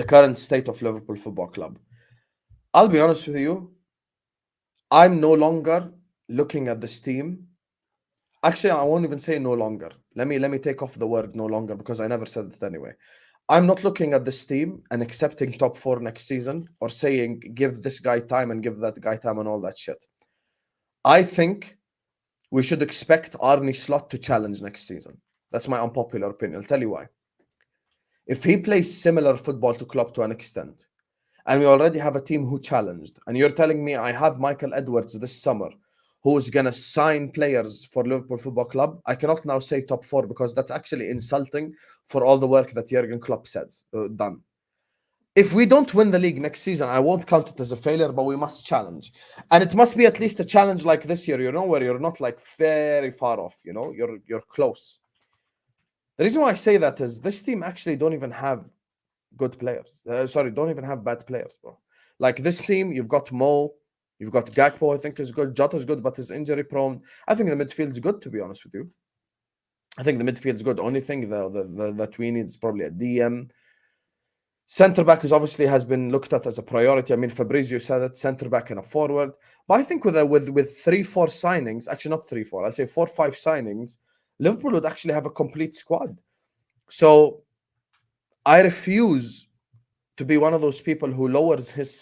current state of Liverpool Football Club, I'll be honest with you, I'm no longer looking at this team. Actually, I won't even say no longer. Let me take off the word no longer, because I never said it anyway. I'm not looking at this team and accepting top 4 next season, or saying give this guy time and give that guy time and all that shit. I think we should expect Arne Slot to challenge next season. That's my unpopular opinion. I'll tell you why. If he plays similar football to Klopp to an extent, and we already have a team who challenged, and you're telling me I have Michael Edwards this summer who's going to sign players for Liverpool Football Club, I cannot now say top 4, because that's actually insulting for all the work that Jurgen Klopp says done. If we don't win the league next season, I won't count it as a failure, but we must challenge. And it must be at least a challenge like this year, where you're not like very far off, you're close. The reason why I say that is this team actually don't even have good players. Don't even have bad players, bro. Like this team, you've got Mo, you've got Gakpo, I think is good. Jota's good, but is injury prone. I think the midfield's good, to be honest with you. I think the midfield's good. Only thing that we need is probably a DM. Centre back is obviously has been looked at as a priority. I mean, Fabrizio said it, centre back and a forward. But I think with 3-4 signings, actually not 3-4, I'd say 4-5 signings, Liverpool would actually have a complete squad. So I refuse to be one of those people who lowers his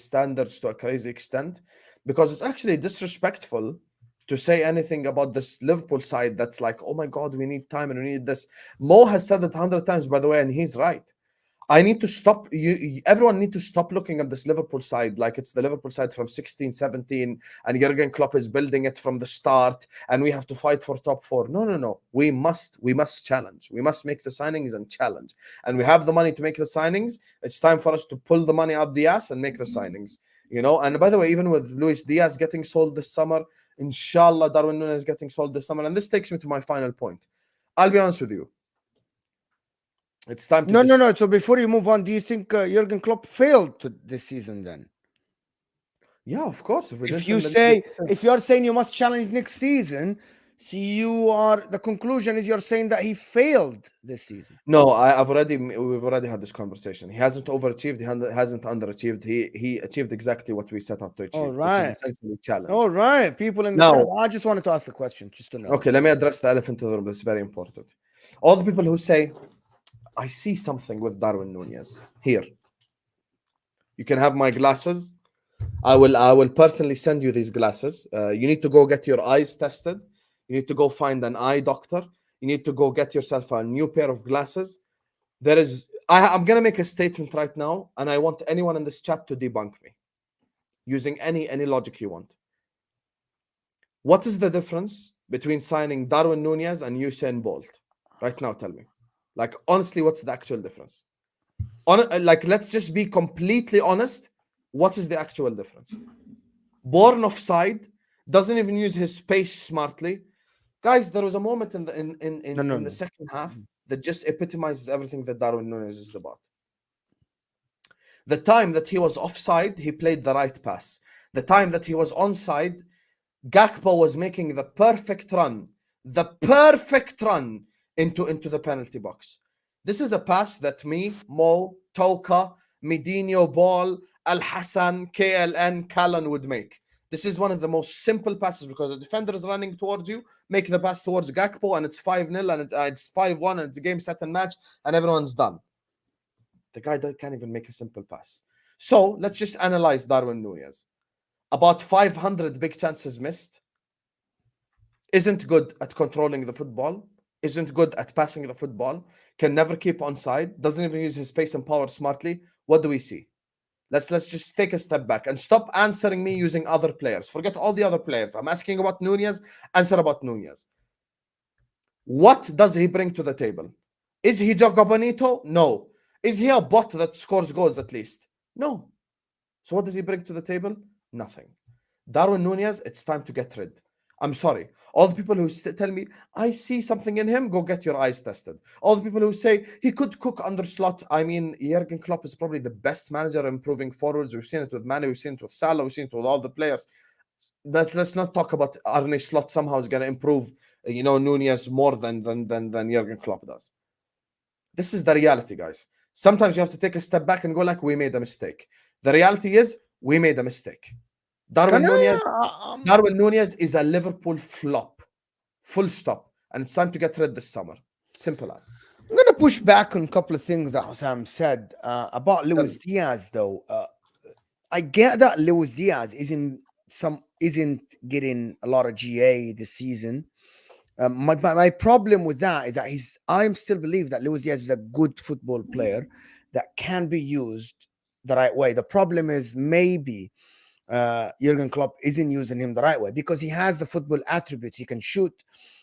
standards to a crazy extent, because it's actually disrespectful to say anything about this Liverpool side that's like, oh my God, we need time and we need this. Mo has said it 100 times, by the way, and he's right. I need to stop. Everyone need to stop looking at this Liverpool side like it's the Liverpool side from 16, 17, and Jurgen Klopp is building it from the start, and we have to fight for top 4. No. We must challenge. We must make the signings and challenge. And we have the money to make the signings. It's time for us to pull the money out the ass and make the signings. And by the way, even with Luis Diaz getting sold this summer, inshallah, Darwin Nunez getting sold this summer. And this takes me to my final point. I'll be honest with you. It's time to No. So before you move on, do you think Jurgen Klopp failed this season then? Yeah, of course. If we If didn't you win the league, say, if you're saying you must challenge next season, so you are, the conclusion is you're saying that he failed this season. no, we've already had this conversation. He hasn't overachieved. Hasn't underachieved. He achieved exactly what we set out to All achieve, which is right. essentially challenge. All right. People in the chat, Now, I just wanted to ask the question just to know. okay, let me address the elephant in the room. This is very important. All the people who say, "I see something with Darwin Nunez here," you can have my glasses. I will personally send you these glasses. You need to go get your eyes tested. You need to go find an eye doctor. You need to go get yourself a new pair of glasses. I'm gonna make a statement right now, and I want anyone in this chat to debunk me using any logic you want. What is the difference between signing Darwin Nunez and Usain Bolt? Right now, tell me. Like honestly, what's the actual difference? Like let's just be completely honest. What is the actual difference? Born offside, doesn't even use his space smartly. Guys, there was a moment in the No, no, in the no. second half that just epitomizes everything that Darwin Nunez is about. The time that he was offside, he played the right pass. The time that he was onside, Gakpo was making the perfect run into the penalty box. This is a pass that me, Mo, Toka, Medinho Ball, Al Hassan, KLN, Callan would make. This is one of the most simple passes because the defender is running towards you, make the pass towards Gakpo, and it's 5-0, and it's 5-1, and it's a game, set, and match, and everyone's done. The guy can't even make a simple pass. So let's just analyze Darwin Nunez. About 500 big chances missed, isn't good at controlling the football, isn't good at passing the football, can never keep onside, doesn't even use his space and power smartly. What do we see? Let's just take a step back and stop answering me using other players. Forget all the other players. I'm asking about Nunez. Answer about Nunez. What does he bring to the table? Is he Jogo Bonito? No. Is he a bot that scores goals at least? No. So what does he bring to the table? Nothing. Darwin Nunez, it's time to get rid. I'm sorry. All the people who tell me, I see something in him, go get your eyes tested. All the people who say he could cook under Slot. I mean, Jurgen Klopp is probably the best manager improving forwards. We've seen it with Mane, we've seen it with Salah, we've seen it with all the players. Let's not talk about Arne Slot somehow is going to improve, Nunez more than Jurgen Klopp does. This is the reality, guys. Sometimes you have to take a step back and go like, we made a mistake. The reality is, we made a mistake. Can Darwin Nunez, I, Darwin Nunez is a Liverpool flop. Full stop. And it's time to get rid this summer. Simple as. I'm going to push back on a couple of things that Husam said about Tell Luis me. Diaz, though. I get that Luis Diaz isn't getting a lot of GA this season. My problem with that is that I still believe that Luis Diaz is a good football player that can be used the right way. The problem is maybe Jurgen Klopp isn't using him the right way because he has the football attributes. He can shoot,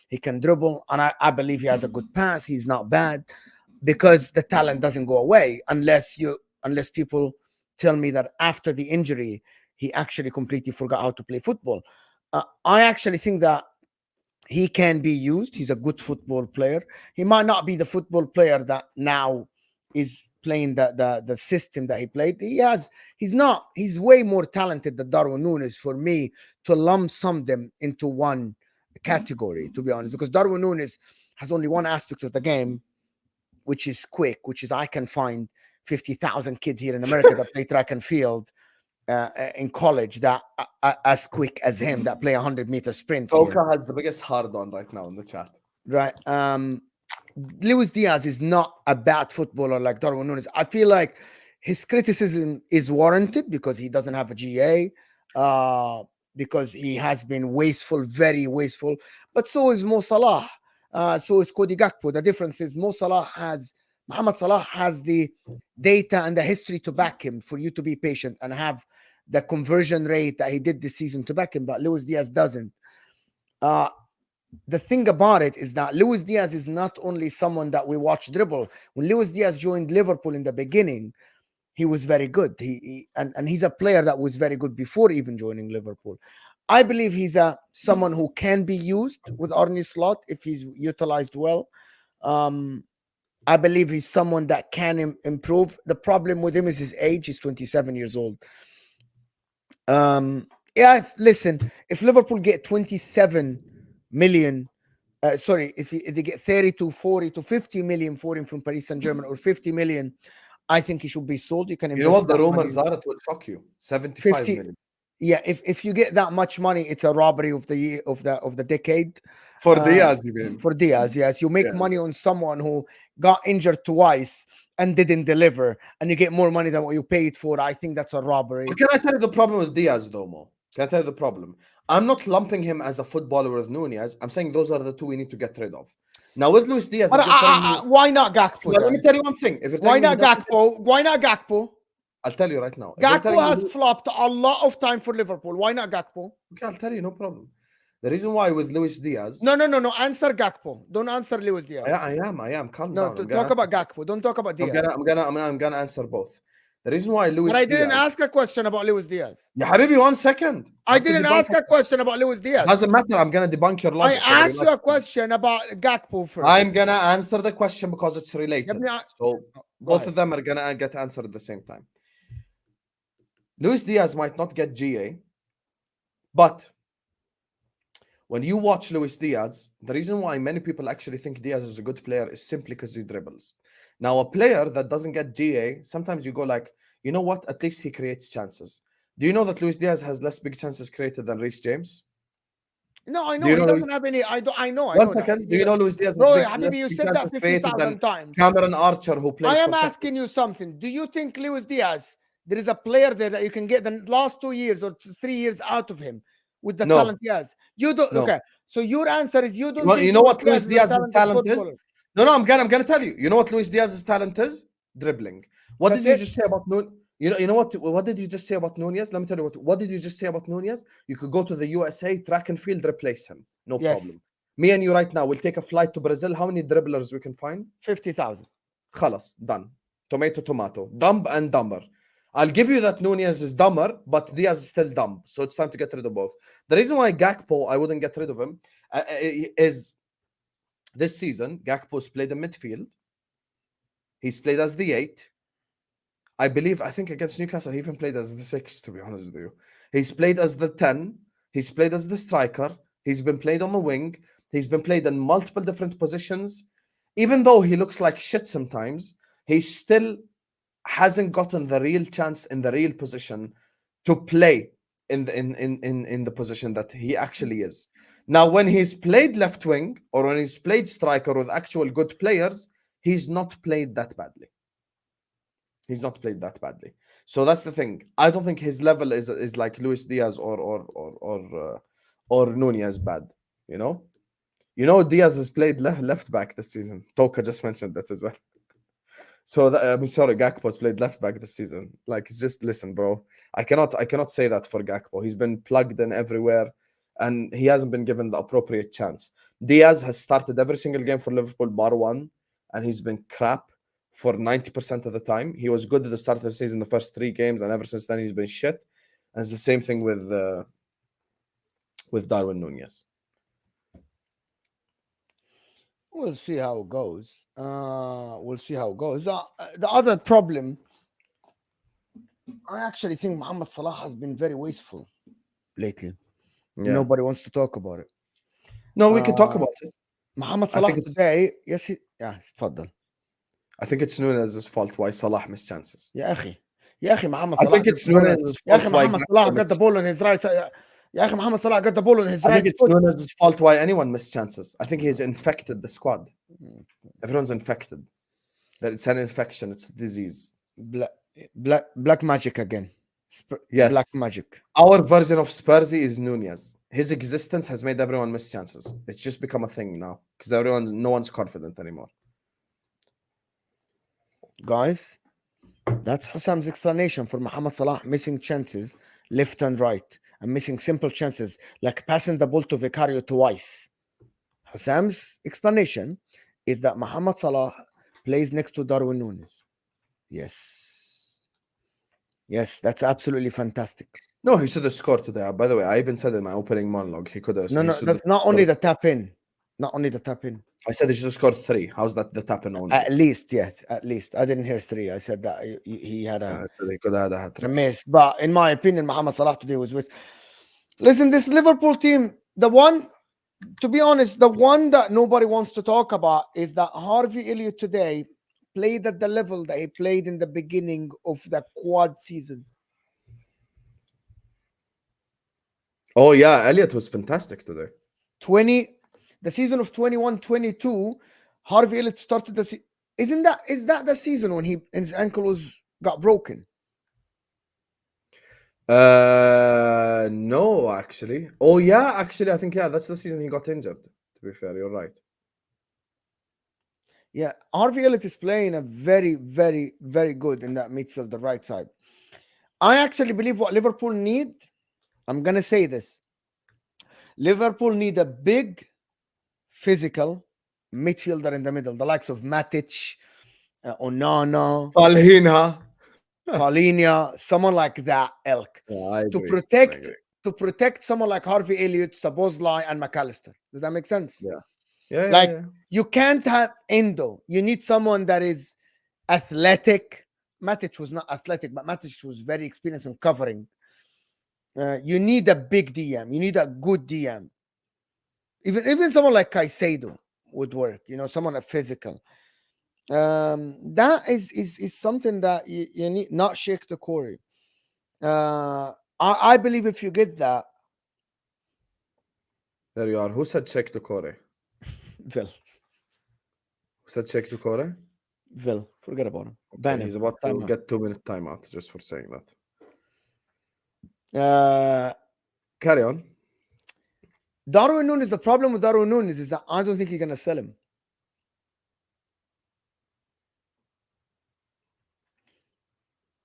he can dribble, and I believe he has a good pass. He's not bad because the talent doesn't go away unless people tell me that after the injury he actually completely forgot how to play football. I actually think that he can be used. He's a good football player. He might not be the football player that now is playing the system that he played. He's way more talented than Darwin Nunez for me to lump sum them into one category, to be honest, because Darwin Nunez has only one aspect of the game, which is quick, which is I can find 50,000 kids here in America that play track and field in college that are as quick as him, that play 100-meter sprints here. Toka has the biggest hard on right now in the chat. Right. Luis Diaz is not a bad footballer like Darwin Nunez. I feel like his criticism is warranted because he doesn't have a GA, because he has been wasteful, very wasteful. But so is Mo Salah. So is Cody Gakpo. The difference is Mohamed Salah has the data and the history to back him for you to be patient and have the conversion rate that he did this season to back him, but Luis Diaz doesn't. The thing about it is that Luis Diaz is not only someone that we watch dribble. When Luis Diaz joined Liverpool in the beginning, he was very good. And he's a player that was very good before even joining Liverpool. I believe he's someone who can be used with Arne Slot if he's utilized well. I believe he's someone that can improve. The problem with him is his age. He's 27 years old. Yeah, listen, if Liverpool get 27 million, sorry, if they get 30 to 40 to 50 million for him from Paris Saint-Germain, or 50 million, I think he should be sold. You can You know invest what the that money. rumors are? It will shock you. 75 50, million yeah, if you get that much money, it's a robbery of the year, of the decade. for Uh, Diaz, you mean? for Diaz, yes, you make Yeah. money on someone who got injured twice and didn't deliver, and you get more money than what you paid for. I think that's a robbery. But can I tell you the problem with Diaz, though, Mo? Can I tell you the problem? I'm not lumping him as a footballer with Nunez. I'm saying those are the two we need to get rid of. Now, with Luis Diaz, But if you're telling me, why not Gakpo well, let me then? tell you one thing. If you're Why telling me he not doesn't get, Gakpo? Why not Gakpo? I'll tell you right now. If you're Gakpo telling me, has flopped a lot of time for Liverpool. Why not Gakpo? okay, I'll tell you, no problem. The reason why with Luis Diaz, No, no, no, no. Answer Gakpo. Don't answer Luis Diaz. I am. Calm No, down. I'm gonna talk answer about both. Gakpo. Don't talk about I'm Diaz. gonna answer both. The reason why But Luis I didn't Diaz, ask a question about Luis Diaz. yeah, Habibi, 1 second. I didn't ask a question about Luis Diaz. Doesn't matter. I'm gonna debunk your I logic. whether asked you a question about Gakpo first. I'm gonna answer the question because it's related. Yabni, So go both ahead. of them are gonna get answered at the same time. Luis Diaz might not get GA, but when you watch Luis Diaz, the reason why many people actually think Diaz is a good player is simply because he dribbles. Now, a player that doesn't get GA, sometimes you go like, you know what? At least he creates chances. Do you know that Luis Diaz has less big chances created than Reece James? No, I Do know you he know Luis? doesn't have any. I know One that. second. Do you know Luis Diaz has Bro, big, less Habibi, you big said that chances created than 50,000 times. Cameron Archer, who I plays am for Sheffield? asking you something. Do you think Luis Diaz, there is a player there that you can get the last 2 years or 3 years out of him with the No, talent he has? You don't. no. Okay, so your answer is you don't You think know Luis what Diaz Luis is a Diaz's talented talent is? footballer? No, I'm gonna tell you. You know what Luis Diaz's talent is? Dribbling. What That's did you it. just say about Nunez? You know what did you just say about Nunez? Let me tell you what did you just say about Nunez? You could go to the USA track and field, replace him. No Yes, problem. Me and you right now will take a flight to Brazil. How many dribblers we can find? 50,000. خلاص, done. Tomato. Dumb and dumber. I'll give you that Nunez is dumber, but Diaz is still dumb. So it's time to get rid of both. The reason why Gakpo, I wouldn't get rid of him, is this season, Gakpo's played in midfield. He's played as the 8. I think against Newcastle, he even played as the 6, to be honest with you. He's played as the 10. He's played as the striker. He's been played on the wing. He's been played in multiple different positions. Even though he looks like shit sometimes, he still hasn't gotten the real chance in the real position to play in the position that he actually is. Now, when he's played left wing or when he's played striker with actual good players, he's not played that badly. So that's the thing. I don't think his level is like Luis Diaz or Nunez bad. You know, Diaz has played left back this season. Toka just mentioned that as well. So sorry, Gakpo's played left back this season. Like, just listen, bro. I cannot say that for Gakpo. He's been plugged in everywhere, and he hasn't been given the appropriate chance. Diaz has started every single game for Liverpool bar one, and he's been crap for 90% of the time. He was good at the start of the season, the first 3 games, and ever since then he's been shit. And it's the same thing with Darwin Nunez. We'll see how it goes. The other problem, I actually think Mohamed Salah has been very wasteful lately. Yeah. Nobody wants to talk about it. No, we can talk about it. Mohamed I Salah think it's today, تفضل. I think it's Nunez's fault why Salah missed chances. يا أخي محمد I صلاح think got it's the ball. Nunez's يا fault أخي why محمد صلاح Gakpo got the missed. ball on his right. يا أخي محمد صلاح got the ball on his I right think it's foot. Nunez's fault why anyone missed chances. I think he's infected the squad. Everyone's infected. That it's an infection. It's a disease. Black magic again. Yes. Black magic. Our version of Spursy is Nunez. His existence has made everyone miss chances. It's just become a thing now because no one's confident anymore. Guys, that's Husam's explanation for Mohamed Salah missing chances left and right and missing simple chances like passing the ball to Vicario twice. Husam's explanation is that Mohamed Salah plays next to Darwin Nunez. Yes, that's absolutely fantastic. No, he should have scored today. By the way, I even said in my opening monologue he could have. No, that's not only the tap in. Not only the tap in. I said he just scored 3. How's that the tap in only? At least, yes, at least. I didn't hear 3. I said that he had I said he could have had a hat a trick. miss. But in my opinion, Mohamed Salah today was with. Listen, this Liverpool team, the one, to be honest, the one that nobody wants to talk about is that Harvey Elliott today played at the level that he played in the beginning of the quad season. Oh yeah, Elliot was fantastic today. 20, the season of 21-22, Harvey Elliott started the is that the season when his ankle got broken? No, actually. Oh yeah, actually, I think that's the season he got injured. To be fair, you're right. Yeah, Harvey Elliott is playing a very, very, very good in that midfield, the right side. I actually believe what Liverpool need, I'm gonna say this. Liverpool need a big physical midfielder in the middle, the likes of Matic, Onana, Palhinha. Paulinho, someone like that ilk Yeah, I to agree. protect to protect someone like Harvey Elliott, Sabozlai, and McAllister. Does that make sense? Yeah. Yeah, Like yeah. you can't have Endo. You need someone that is athletic. Matic was not athletic, but Matic was very experienced in covering. You need a big DM. You need a good DM. Even someone like Caicedo would work. You know, someone a physical. That is something that you need. Not Sheikh Corey. I believe if you get that, There you are. Who said check to Kore? Will, Who said check to Kore? forget about him. Okay, Ban he's him. about to Time out. get 2-minute timeout just for saying that. Carry on. Darwin Nunez, the problem with Darwin Nunez is that I don't think you're going to sell him.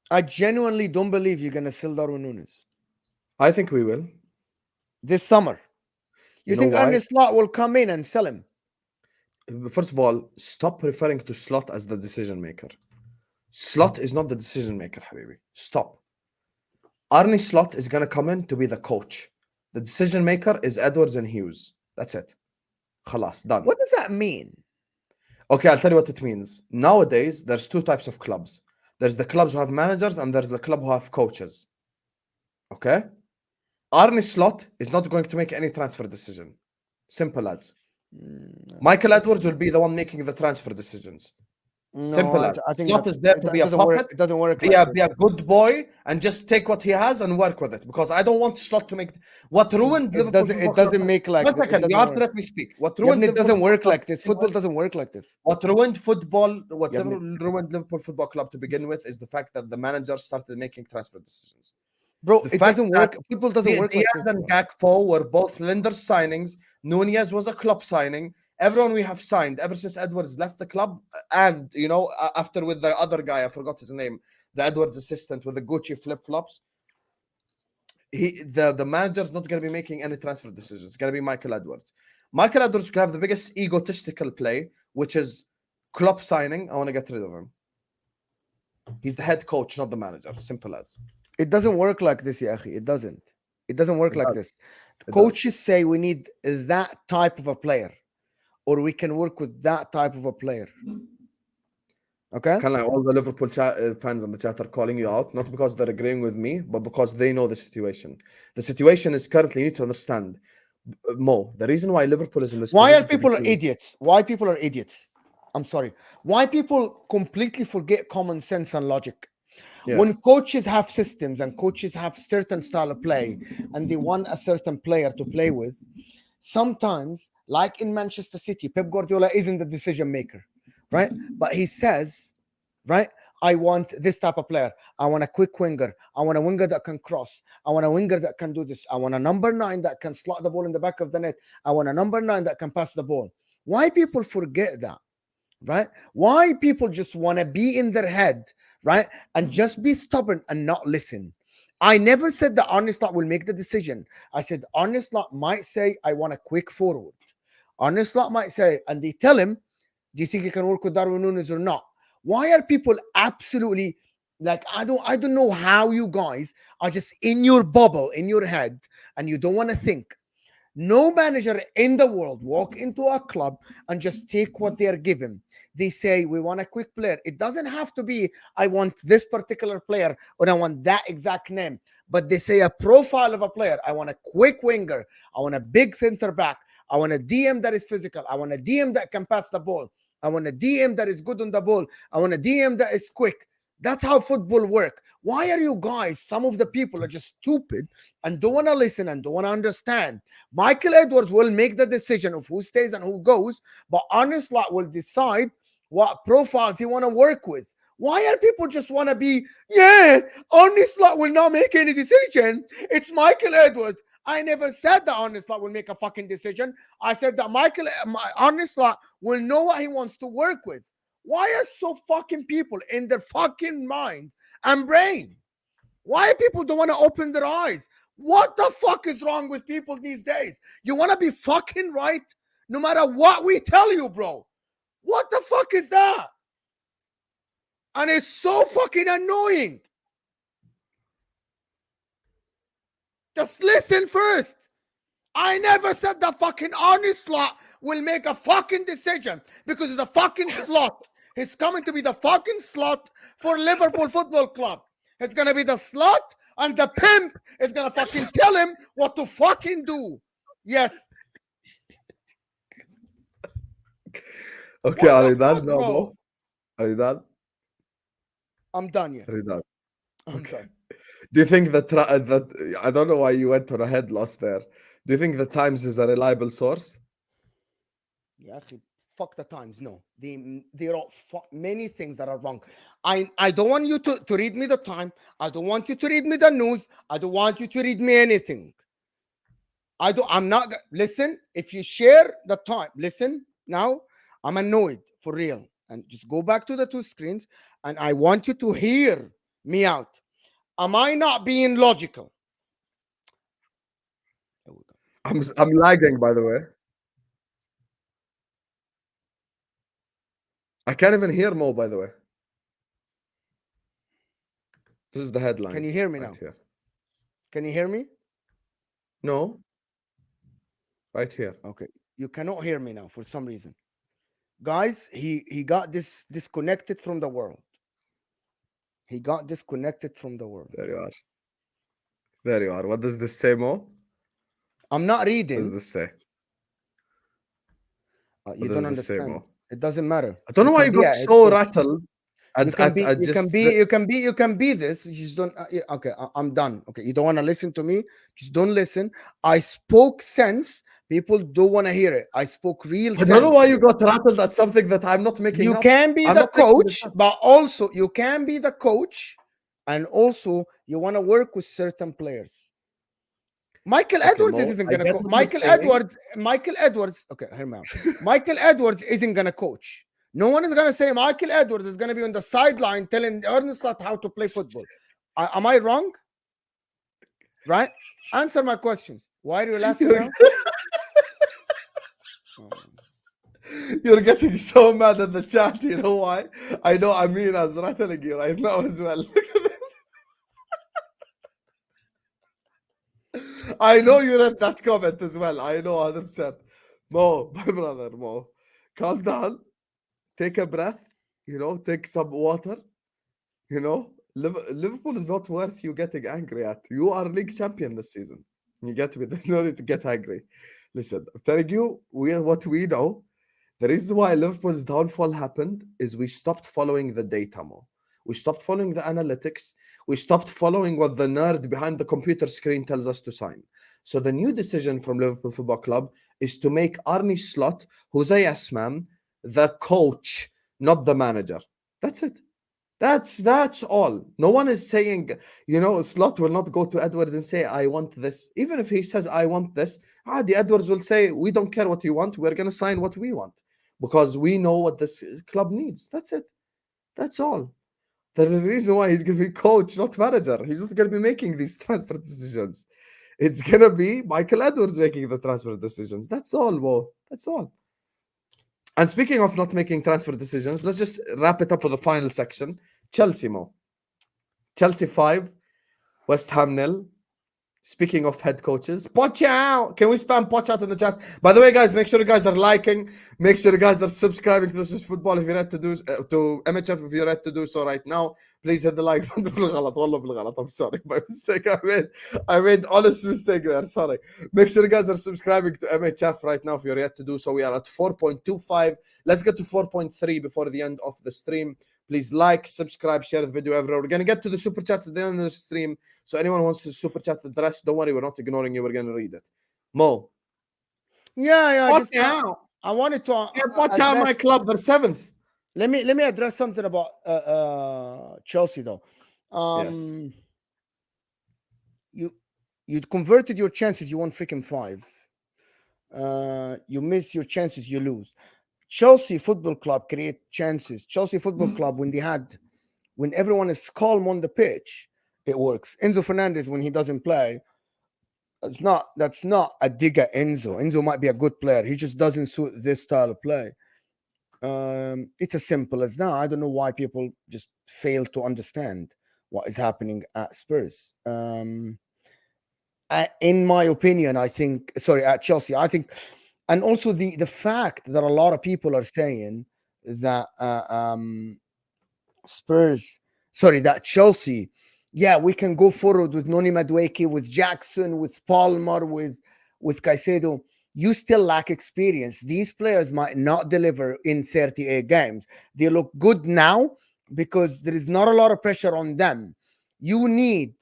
I genuinely don't believe you're going to sell Darwin Nunez I think we will. this summer. You You know think why? Ernest Slot will come in and sell him? First of all, stop referring to Slot as the decision maker. Slot is not the decision maker, Habibi. Stop. Arne Slot is going to come in to be the coach. The decision maker is Edwards and Hughes. That's it. Khalas, done. What does that mean? Okay, I'll tell you what it means. Nowadays, there's 2 types of clubs. There's the clubs who have managers and there's the club who have coaches. Okay? Arne Slot is not going to make any transfer decision. Simple as. Michael Edwards will be the one making the transfer decisions. Simple No, as. I think Slot is there to be a doesn't work. puppet, It doesn't work be like a this. good boy, and just take what he has and work with it. Because I don't want Slot to make what ruined It Liverpool. doesn't make like. One It second, you doesn't have to work. let me speak. What Yeah, ruined but it doesn't Liverpool work Football like this. to begin Football with- doesn't work like this. What ruined football, what Yeah, ruined Liverpool Football Club to begin with is the fact that the manager started making transfer decisions. Bro, The it fact doesn't that work. Football doesn't work like Diaz this. and Gakpo were both Linders signings. Nunez was a club signing. Everyone we have signed ever since Edwards left the club, and after with the other guy, I forgot his name, the Edwards assistant with the Gucci flip flops. The manager's not going to be making any transfer decisions. It's going to be Michael Edwards. Michael Edwards could have the biggest egotistical play, which is club signing. I want to get rid of him. He's the head coach, not the manager. Simple as. It doesn't work like this, Yahi. It doesn't. It doesn't work It like does. this. It Coaches say we need that type of a player, or we can work with that type of a player. Okay? Kind of like all the Liverpool fans on the chat are calling you out, not because they're agreeing with me, but because they know the situation. The situation is currently, you need to understand, Mo, the reason why Liverpool is in this Why are position to people begin with- idiots? Why people are idiots? I'm sorry. Why people completely forget common sense and logic? Yes. When coaches have systems and coaches have certain style of play and they want a certain player to play with, sometimes, like in Manchester City, Pep Guardiola isn't the decision maker, right? But he says, right, I want this type of player. I want a quick winger. I want a winger that can cross. I want a winger that can do this. I want a number 9 that can slot the ball in the back of the net. I want a number 9 that can pass the ball. Why people forget that? Right? Why people just want to be in their head, right? And just be stubborn and not listen. I never said that Arne Slot will make the decision. I said Arne Slot might say, I want a quick forward. Arne Slot might say, and they tell him, do you think you can work with Darwin Nunez or not? Why are people absolutely like, I don't know how you guys are just in your bubble, in your head, and you don't want to think. No manager in the world walk into a club and just take what they're given. They say, we want a quick player. It doesn't have to be, I want this particular player or I want that exact name. But they say a profile of a player. I want a quick winger. I want a big center back. I want a DM that is physical. I want a DM that can pass the ball. I want a DM that is good on the ball. I want a DM that is quick. That's how football work. Why are you guys, some of the people are just stupid and don't want to listen and don't want to understand? Michael Edwards will make the decision of who stays and who goes, but Arne Slot will decide what profiles he want to work with. Why are people just want to be, yeah, Arne Slot will not make any decision. It's Michael Edwards. I never said that Arne Slot will make a fucking decision. I said that Arne Slot will know what he wants to work with. Why are so fucking people in their fucking mind and brain? Why people don't want to open their eyes? What the fuck is wrong with people these days? You want to be fucking right no matter what we tell you, bro. What the fuck is that? And it's so fucking annoying. Just listen first. I never said the fucking Arne Slot will make a fucking decision because it's a fucking slot. He's coming to be the fucking slot for Liverpool Football Club. It's going to be the slot and the pimp is going to fucking tell him what to fucking do. Yes. Okay, What are the you done fuck, now, bro? Mo? Are you done? I'm done, yeah. Are you done? I'm Okay. done. Do you think that I don't know why you went on a head loss there? Do you think the Times is a reliable source? Yeah, fuck the Times. No, there are many things that are wrong. I don't want you to read me the time. I don't want you to read me the news. I don't want you to read me anything. I'm not listen. If you share the time, listen now. I'm annoyed for real, and just go back to the two screens, and I want you to hear me out. Am I not being logical? There we go. I'm lagging, by the way. I can't even hear Mo, by the way. This is the headlines. Can you hear me right now? Here. Can you hear me? No. Right here. Okay. You cannot hear me now for some reason. Guys, he got disconnected from the world. He got disconnected from the world. There you are. There you are. What does this say, Mo? I'm not What does reading. this say? You What don't does this say, understand. Mo? It doesn't matter. I don't know why you can be got a head so coach. rattled You can be. at You just can be. You can be. You can be this. You just don't. Yeah, okay, I'm done. Okay, you don't want to listen to me. Just don't listen. I spoke sense. People don't want to hear it. I spoke real I don't know sense. why you got rattled at something that I'm not making You up. can be I'm the not making this coach, up. but also you can be the coach, and also you want to work with certain players. Michael Okay, Edwards Mo, isn't I gonna get coach. what you're saying. Michael Edwards. Okay, hear me out. Michael Edwards isn't gonna coach. No one is gonna say Michael Edwards is gonna be on the sideline telling Ernest Slot how to play football. Am I wrong? Right? Answer my questions. Why are you laughing You're, now? Oh. you're getting so mad at the chat. You know why? I know Amina's rattling you right now as well. Look at this. I know you read that comment as well. I know 100%. Mo, my brother, Mo, calm down. Take a breath. Take some water. Liverpool is not worth you getting angry at. You are league champion this season. You get me? There's no need to get angry. Listen, I'm telling you, what we know. The reason why Liverpool's downfall happened is we stopped following the data more. We stopped following the analytics. We stopped following what the nerd behind the computer screen tells us to sign. So the new decision from Liverpool Football Club is to make Arne Slot, Jose Asman, the coach, not the manager. That's it. That's all. No one is saying, Slot will not go to Edwards and say, I want this. Even if he says, I want this, the Edwards will say, we don't care what you want. We're going to sign what we want because we know what this club needs. That's it. That's all. There's a reason why he's going to be coach, not manager. He's not going to be making these transfer decisions. It's going to be Michael Edwards making the transfer decisions. That's all, Mo. That's all. And speaking of not making transfer decisions, let's just wrap it up with the final section. Chelsea, Mo. Chelsea 5, West Ham 0. Speaking of head coaches, watch out! Can we spam watch out in the chat? By the way, guys, make sure you guys are liking. Make sure you guys are subscribing to This Is Football if you're ready to do to MHF if you're ready to do so right now. Please hit the like button. بالغلط والله بالغلط. I'm sorry, my mistake. I made honest mistake there. Sorry. Make sure you guys are subscribing to MHF right now if you're ready to do so. We are at 4.25. Let's get to 4.3 before the end of the stream. Please like, subscribe, share the video everywhere. We're going to get to the super chats at the end of the stream. So anyone wants to super chat the rest, don't worry, we're not ignoring you. We're going to read it. Mo. Yeah. Watch out. I wanted to Watch out, my club. They're 7th. Let me address something about Chelsea though. Yes. You converted your chances. You won freaking 5. You miss your chances. You lose. Chelsea Football Club create chances. Chelsea Football Club when everyone is calm on the pitch, it works. Enzo Fernandez when he doesn't play, that's not a dig at Enzo. Enzo might be a good player. He just doesn't suit this style of play. It's as simple as that. I don't know why people just fail to understand what is happening at Spurs. In my opinion, I think at Chelsea, I think, and also the fact that a lot of people are saying that that Chelsea, yeah, we can go forward with Noni Madueke, with Jackson, with Palmer, with Caicedo. You still lack experience. These players might not deliver in 38 games. They look good now because there is not a lot of pressure on them. You need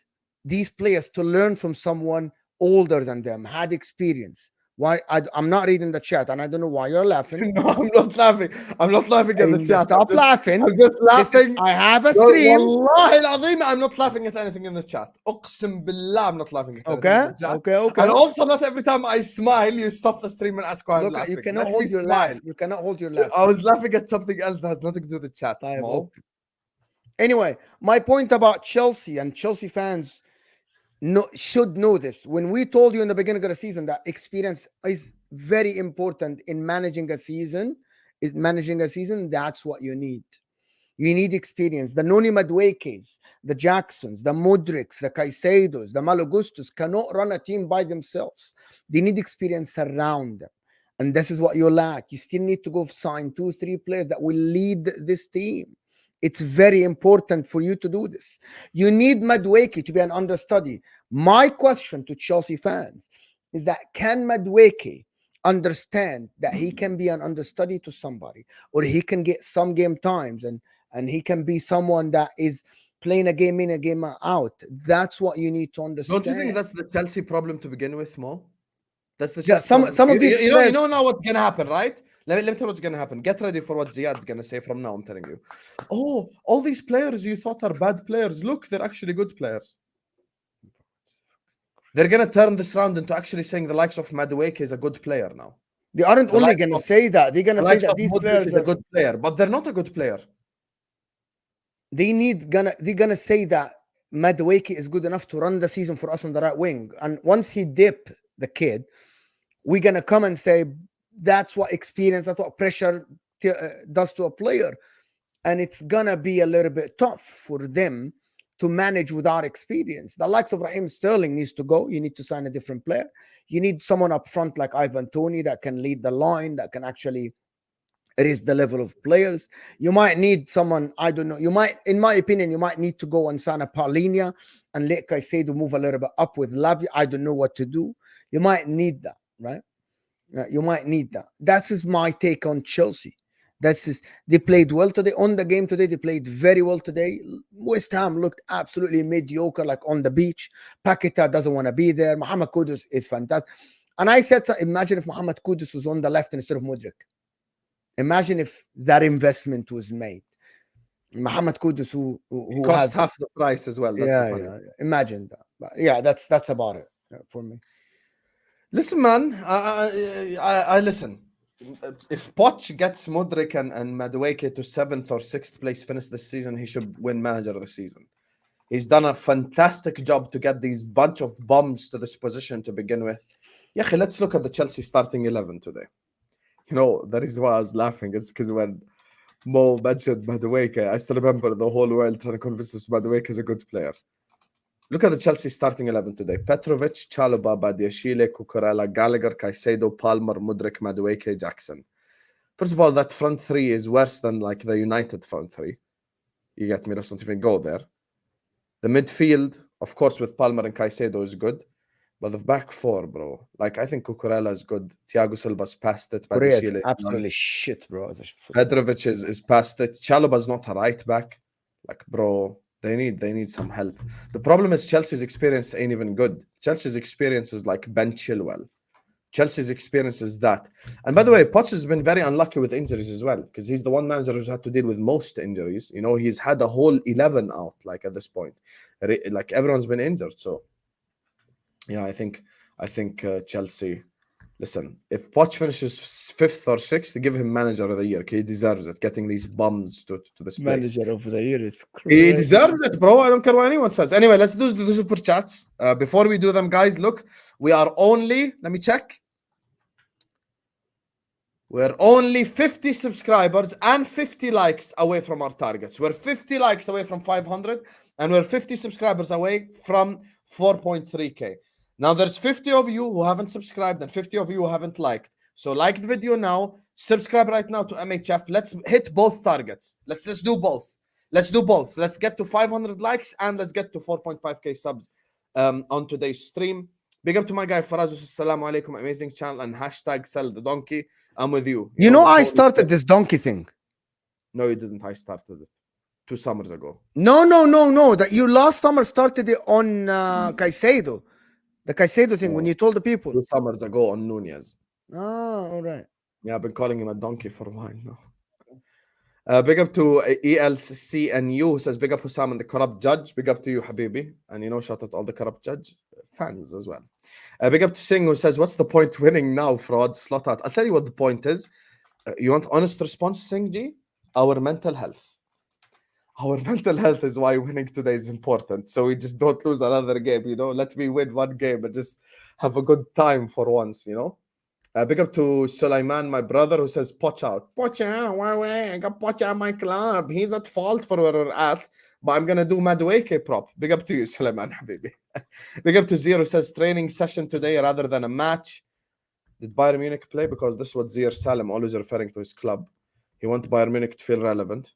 these players to learn from someone older than them, had experience. Why? I'm not reading the chat, and I don't know why you're laughing. No, I'm not laughing. I'm not laughing at the chat. Stop laughing. I'm just laughing. I have a stream. Wallahi al-azim, I'm not laughing at anything in the chat. Uqsim billah, I'm not laughing at anything in the chat. Okay. And also, not every time I smile, you stop the stream and ask why I'm laughing. You cannot hold your laugh. You cannot hold your laugh. I was laughing at something else that has nothing to do with the chat. Anyway, my point about Chelsea and Chelsea fans should know this. When we told you in the beginning of the season that experience is very important in managing a season, that's what you need. You need experience. The Noni Maduekes, the Jacksons, the Modrics, the Caicedos, the Malogustos cannot run a team by themselves. They need experience around them. And this is what you lack. You still need to go sign 2-3 players that will lead this team. It's very important for you to do this. You need Madueke to be an understudy. My question to Chelsea fans is that can Madueke understand that he can be an understudy to somebody, or he can get some game times and he can be someone that is playing a game in, a game out? That's what you need to understand. Don't you think that's the Chelsea problem to begin with, Mo? That's the some of these you know now what's gonna happen, right? Let me tell you what's gonna happen. Get ready for what Ziad's gonna say from now. I'm telling you. Oh, all these players you thought are bad players, look, they're actually good players. They're gonna turn this round into actually saying the likes of Madueke is a good player now. They aren't only gonna say that. They're gonna say that these players are a good player, but they're not a good player. They're gonna say that Madueke is good enough to run the season for us on the right wing, and once he dip the kid, we're gonna come and say that's what experience, that's what pressure does to a player, and it's gonna be a little bit tough for them to manage without experience. The likes of Raheem Sterling needs to go. You need to sign a different player. You need someone up front like Ivan Toney that can lead the line, that can actually raise the level of players. You might need someone, I don't know, you might, in my opinion, you might need to go and sign a Paulinho and let Caicedo move a little bit up with Lavia. I don't know what to do. You might need that, right? You might need that. That is my take on Chelsea. They played well today. On the game today, they played very well today. West Ham looked absolutely mediocre, like on the beach. Paqueta doesn't want to be there. Mohamed Kudus is fantastic. And I said, imagine if Mohamed Kudus was on the left instead of Mudryk. Imagine if that investment was made. Mohamed Kudus, who cost half the price as well. That's yeah. Imagine that. But yeah, that's about it for me. Listen, man. I listen. If Poch gets Mudryk and Madueke to 7th or 6th place finish this season, he should win manager of the season. He's done a fantastic job to get these bunch of bums to this position to begin with. Yeah, let's look at the Chelsea starting 11 today. You know, the reason why I was laughing is because when Mo mentioned Madueke, I still remember the whole world trying to convince us Madueke is a good player. Look at the Chelsea starting 11 today. Petrovic, Chalobah, Badiashile, Cucurella, Gallagher, Caicedo, Palmer, Mudrik, Madueke, Jackson. First of all, that front three is worse than like the United front three. You get me? Let's not even go there. The midfield, of course, with Palmer and Caicedo is good. But the back four, bro, like I think Cucurella is good. Thiago Silva's past it. Korea is Badiashile is young. absolutely shit, bro. Petrovic is past it. Chalobah's not a right back. Like, bro, they need some help. The problem is Chelsea's experience ain't even good. Chelsea's experience is like Ben Chilwell. Chelsea's experience is that. And by the way, Poch has been very unlucky with injuries as well, because he's the one manager who's had to deal with most injuries. You know, he's had a whole 11 out, like at this point. Like everyone's been injured. So yeah, I think Chelsea. Listen, if Poch finishes fifth or sixth, give him manager of the year. He deserves it. Getting these bums to this place. Manager of the year is He crazy. deserves it, bro. I don't care what anyone says. Anyway, let's do the super chats. Before we do them, guys, look, we are only, let me check. We're only 50 subscribers and 50 likes away from our targets. We're 50 likes away from 500, and we're 50 subscribers away from 4.3K. Now, there's 50 of you who haven't subscribed and 50 of you who haven't liked. So like the video now, subscribe right now to MHF. Let's hit both targets. Let's do both. Let's do both. Let's get to 500 likes and let's get to 4.5K subs on today's stream. Big up to my guy Faraz. Assalamu alaikum. Amazing channel and hashtag sell the donkey. I'm with you. You know, I started this donkey thing. No, you didn't. I started it 2 summers ago. No. That you last summer started it on Caicedo. The Caicedo thing, when you told the people. 2 summers ago on Nunez. Oh, all right. Yeah, I've been calling him a donkey for a while now. Big up to ELCNU who says, big up Husam and the corrupt judge. Big up to you, Habibi. And you know, shout out all the corrupt judge fans as well. Big up to Singh who says, what's the point winning now, fraud, slot out? I'll tell you what the point is. You want honest response, Singh G? Our mental health. Our mental health is why winning today is important. So we just don't lose another game, you know. Let me win one game and just have a good time for once, you know. Big up to Sulaiman, my brother, who says, Poch out. Poch out, why? I got Poch out my club. He's at fault for where we're at, but I'm going to do Madueke prop. Big up to you, Sulaiman, Habibi. Big up to Zero, says, training session today rather than a match. Did Bayern Munich play? Because this is what Zir Salim always referring to his club. He wants Bayern Munich to feel relevant.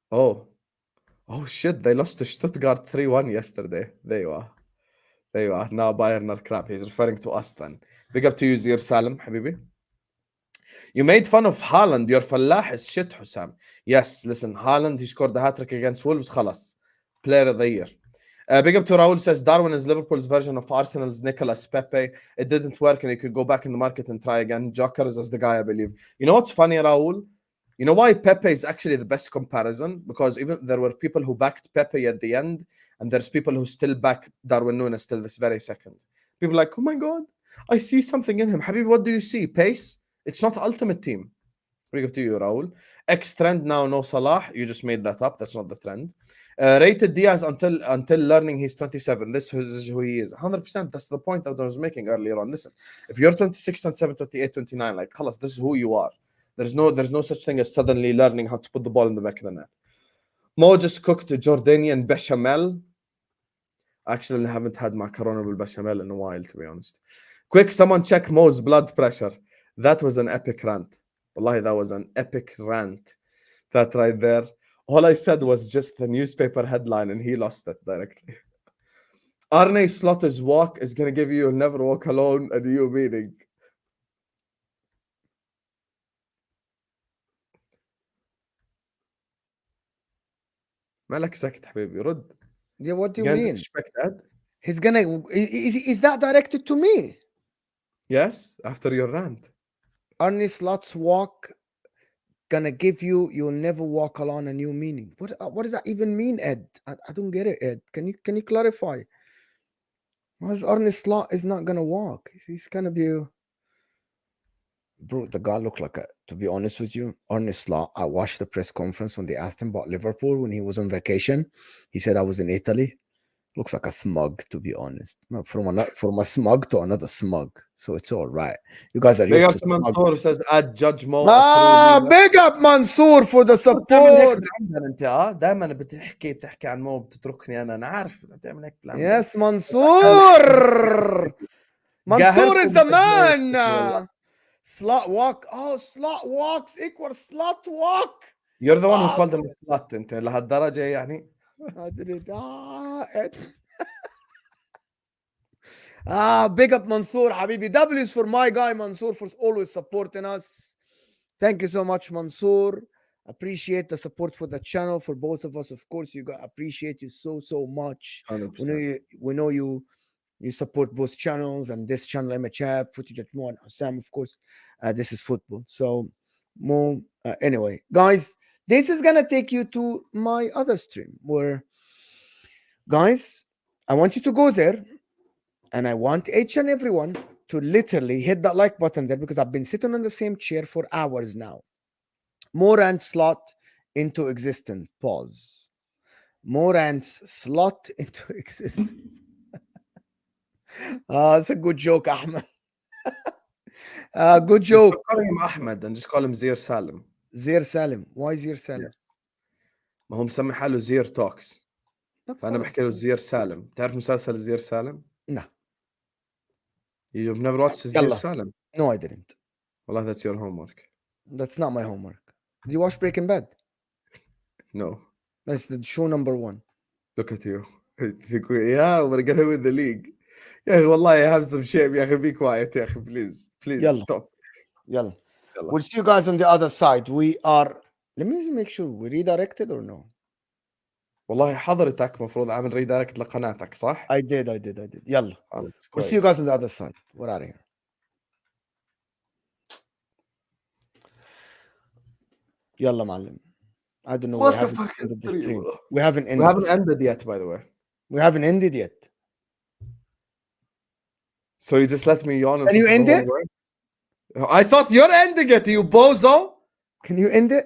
Oh shit, they lost to Stuttgart 3-1 yesterday. There you are. Now Bayern are crap. He's referring to us then. Big up to you, Zir Salim, Habibi. You made fun of Haaland. Your Fallah is shit, Husam. Yes, listen, Haaland, he scored the hat-trick against Wolves. Khalas. Player of the year. Big up to Raul, says Darwin is Liverpool's version of Arsenal's Nicolas Pepe. It didn't work and he could go back in the market and try again. Jokers is the guy, I believe. You know what's funny, Raul? You know why Pepe is actually the best comparison? Because even there were people who backed Pepe at the end, and there's people who still back Darwin Nunez till this very second. People like, oh my God, I see something in him. Habib, what do you see? Pace? It's not Ultimate Team. Big up to you, Raul. X trend now, no Salah. You just made that up. That's not the trend. Rated Diaz until learning he's 27. This is who he is. 100%. That's the point that I was making earlier on. Listen, if you're 26, 27, 28, 29, like, khalas, this is who you are. There's no such thing as suddenly learning how to put the ball in the back of the net. Mo just cooked Jordanian bechamel. Actually, I haven't had macaroni with bechamel in a while, to be honest. Quick, someone check Mo's blood pressure. That was an epic rant. Wallahi, that was an epic rant. That right there. All I said was just the newspaper headline, and he lost it directly. Arne Slotter's walk is going to give you never walk alone a new meaning. مالك ساكت حبيبي رد. Yeah, what do you mean? Disrespect Ed? He's gonna is that directed to me? Yes, after your rant. Arne Slot's walk gonna give you'll never walk alone a new meaning. What does that even mean, Ed? I don't get it, Ed. Can you clarify? Why Arne Slot is not gonna walk? He's gonna be. Bro, the guy looked like to be honest with you, Arne Slot. I watched the press conference when they asked him about Liverpool when he was on vacation. He said, I was in Italy. Looks like a smug, to be honest. No, from a smug to another smug. So it's all right. You guys are Big used up to to Mansour smugs. says add Judge Mo a true leader. Big up Mansoor for the دائما هيك support. بالعنبر انت دائما بتحكي عن مو بتتركني انا عارف بتعمل هيك بالعنبر Yes, بس عشان Mansoor. Mansoor is قاهركم the بحبنا والله. man. Slut walk. Oh, slut walks equals slut walk. You're the one who Ah, called them a slut انت لهالدرجه يعني. I did it. Big up Mansoor, Habibi. W's for my guy Mansoor for always supporting us. Thank you so much, Mansoor. Appreciate the support for the channel for both of us. Of course, you got appreciate you so much. 100%. We know you support both channels and this channel MHF, footage at Mo and Husam, of course. This is football. So Mo, anyway, guys, this is gonna take you to my other stream where guys, I want you to go there and I want each and everyone to literally hit that like button there because I've been sitting on the same chair for hours now. Morant's slot into existence. Pause. Morant's slot into existence. That's a good joke, Ahmed. Good joke. Stop calling him Ahmed and just call him Zir Salim. Zir Salim. Why Zir Salim? Yes. ما هو مسمي حاله زير توكس فانا بحكي له زير سالم. تعرف مسلسل زير سالم؟ No. You've never watched Zir Yalla. Salim? No, I didn't. Well, that's your homework. That's not my homework. Did you watch Breaking Bad? No. That's the show number one. Look at you. Yeah, we're gonna win the league. يا اخي والله have some shame يا اخي be quiet يا اخي please Yalla. stop. Yalla. يلا. We'll see you guys on the other side. We are. Let me make sure we redirected or no. والله حضرتك مفروض عامل ريدايركت لقناتك صح؟ I did. Yalla. خلاص We'll see you guys كويس. on the other side. We're out of here. Yalla, معلم. I don't know. What We the haven't fuck is ended the three, stream. bro? We haven't ended. We haven't ended yet, by the way. We haven't ended yet. So you just let me yawn. Can you end it? I thought you're ending it, you bozo. Can you end it?